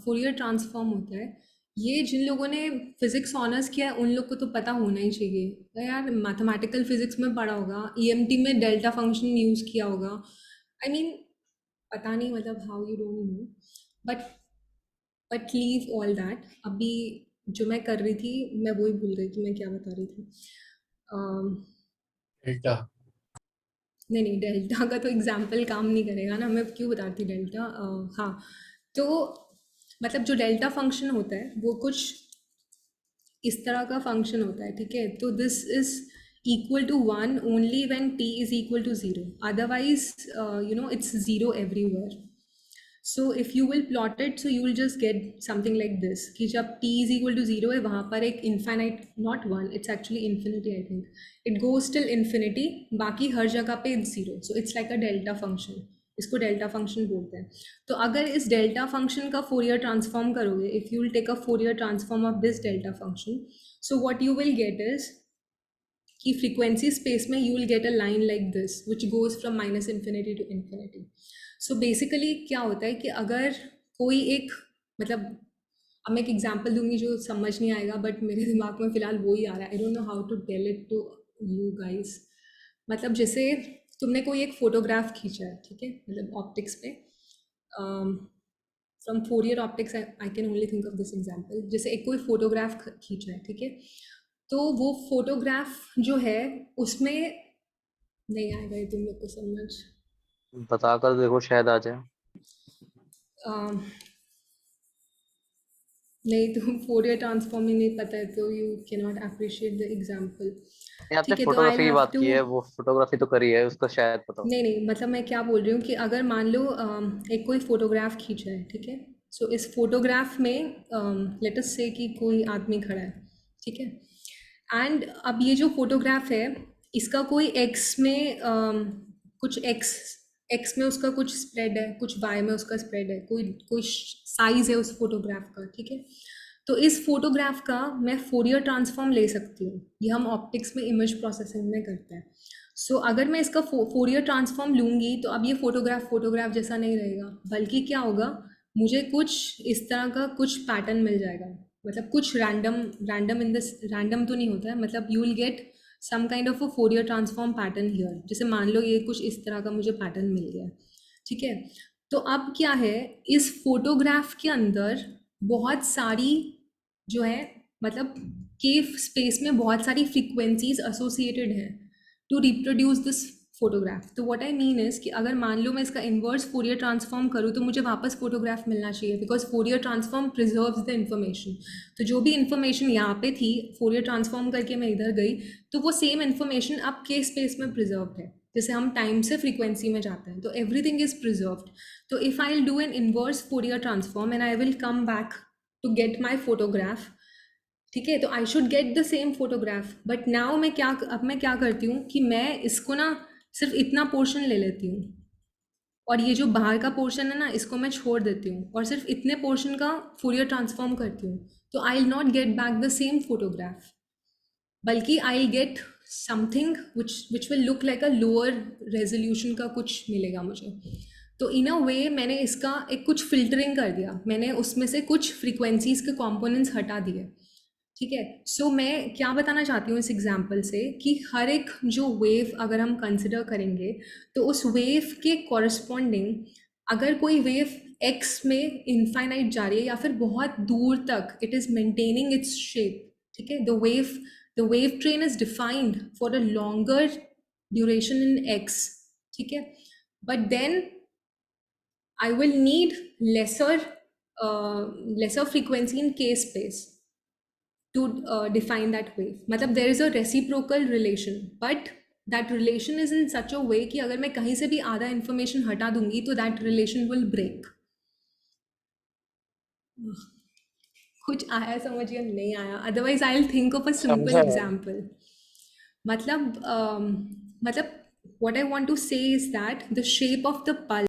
[SPEAKER 1] फोरियर ट्रांसफॉर्म होता है, ये जिन लोगों ने फिजिक्स ऑनर्स किया है उन लोग को तो पता होना ही चाहिए. तो यार मैथमेटिकल फिजिक्स में पढ़ा होगा, ईएमटी में डेल्टा फंक्शन यूज़ किया होगा. आई मीन पता नहीं मतलब how you don't know. But leave all that. अभी जो मैं कर रही थी, मैं वही भूल गई कि मैं क्या बता रही थी.
[SPEAKER 3] Delta.
[SPEAKER 1] नहीं, डेल्टा का तो एग्जाम्पल काम नहीं करेगा ना, मैं क्यों बता रही थी डेल्टा. हाँ, तो मतलब जो डेल्टा फंक्शन होता है वो कुछ इस तरह का फंक्शन होता है, ठीक है. तो this is equal to 1 only when t is equal to 0. Otherwise, it's 0 everywhere. So if you will plot it, so you will just get something like this कि जब t is equal to 0 है, वहाँ पर एक infinite, not 1, it's actually infinity, I think. It goes till infinity, बाकी हर जगह पे it's 0. So it's like a delta function. इसको डेल्टा फंक्शन बोलते हैं. तो अगर इस डेल्टा फंक्शन का फोरियर ट्रांसफॉर्म करोगे, if you will take a Fourier transform of this delta function, so what you will get is कि फ्रीक्वेंसी स्पेस में you will get a line like this which goes from minus infinity to infinity. So basically क्या होता है कि अगर कोई एक मतलब, अब मैं एक एग्जांपल दूंगी जो समझ नहीं आएगा, बट मेरे दिमाग में फ़िलहाल वो ही आ रहा है. I don't know how to tell it to you guys. मतलब जैसे तुमने कोई एक फ़ोटोग्राफ खींचा है, ठीक है, मतलब ऑप्टिक्स पे, from Fourier optics I can only think of this example. जैसे एक कोई फ़ोटोग्राफ खींचा है, ठीक है, तो वो फोटोग्राफ जो है उसमें नहीं आएगा ये तुम लोग को समझ.
[SPEAKER 2] बताकर देखो शायद आ जाए.
[SPEAKER 1] नहीं, तुम फोरियर ट्रांसफॉर्म ही नहीं पता है तो you can not appreciate the example.
[SPEAKER 2] ये आपने
[SPEAKER 1] ठीक है, तो आई
[SPEAKER 2] फोटोग्राफी की
[SPEAKER 1] हैव
[SPEAKER 2] बात
[SPEAKER 1] टू,
[SPEAKER 2] की है, वो फोटोग्राफी तो करी है, उसका शायद पता हो।
[SPEAKER 1] नहीं मतलब मैं क्या बोल रही हूँ कि अगर मान लो एक कोई फोटोग्राफ खींचा है, ठीक है। सो इस फोटोग्राफ में लेट अस से कि कोई आदमी खड़ा है, ठीक है। एंड अब ये जो फोटोग्राफ है इसका कोई एक्स में कुछ एक्स में उसका कुछ स्प्रेड है, कुछ वाई में उसका स्प्रेड है, कोई कोई साइज है उस फोटोग्राफ का, ठीक है। तो इस फोटोग्राफ का मैं फोरियर ट्रांसफॉर्म ले सकती हूँ, ये हम ऑप्टिक्स में इमेज प्रोसेसिंग में करते हैं। सो अगर मैं इसका फोरियर ट्रांसफॉर्म लूँगी तो अब ये फोटोग्राफ जैसा नहीं रहेगा, बल्कि क्या होगा, मुझे कुछ इस तरह का कुछ पैटर्न मिल जाएगा। मतलब कुछ रैंडम इन दिस, रैंडम तो नहीं होता है, मतलब you will get some kind of a Fourier transform pattern here. जैसे मान लो ये कुछ इस तरह का मुझे पैटर्न मिल गया, ठीक है। तो अब क्या है, इस फोटोग्राफ के अंदर बहुत सारी जो है, मतलब के स्पेस में बहुत सारी फ्रीक्वेंसीज एसोसिएटेड हैं टू रिप्रोड्यूस दिस फोटोग्राफ। तो व्हाट आई मीन इज़ कि अगर मान लो मैं इसका इन्वर्स फोरियर ट्रांसफॉर्म करूँ तो मुझे वापस फोटोग्राफ मिलना चाहिए, because Fourier transform preserves the information. तो जो भी इन्फॉर्मेशन यहाँ पे थी, फोरियर ट्रांसफॉर्म करके मैं इधर गई तो वो सेम इन्फॉर्मेशन अब के स्पेस में प्रिजर्व्ड है। जैसे हम टाइम से फ्रीक्वेंसी में जाते हैं तो एवरीथिंग इज प्रिजर्व्ड। तो if I will do an inverse Fourier transform and I will come back to get my photograph, ठीक है, तो I should get the same photograph. But now अब मैं क्या करती हूँ कि मैं इसको ना सिर्फ इतना पोर्शन ले लेती हूँ और ये जो बाहर का पोर्शन है ना इसको मैं छोड़ देती हूँ और सिर्फ इतने पोर्शन का फोरियर ट्रांसफॉर्म करती हूँ। तो I will not get back the same photograph, बल्कि I will get something which will look like a lower resolution का कुछ मिलेगा मुझे। तो इन अ वे मैंने इसका एक कुछ फिल्टरिंग कर दिया, मैंने उसमें से कुछ फ्रीक्वेंसीज के कॉम्पोनेंट्स हटा दिए, ठीक है। सो मैं क्या बताना चाहती हूँ इस एग्जाम्पल से कि हर एक जो वेव अगर हम कंसिडर करेंगे तो उस वेव के कॉरस्पॉन्डिंग अगर कोई वेव एक्स में इनफाइनाइट जा रही है या फिर बहुत दूर तक it is maintaining its shape, ठीक है। The wave train is defined for a longer duration in x, ठीक है। But then I will need lesser frequency in k space to define that wave. मतलब there is a reciprocal relation, but that relation is in such a way कि अगर मैं कहीं से भी आधा information हटा दूंगी तो that relation will break. कुछ आया समझ या नहीं आया? Otherwise I'll think of a simple
[SPEAKER 4] समझा।
[SPEAKER 1] example. मतलब what I want to say is that the shape of the pulse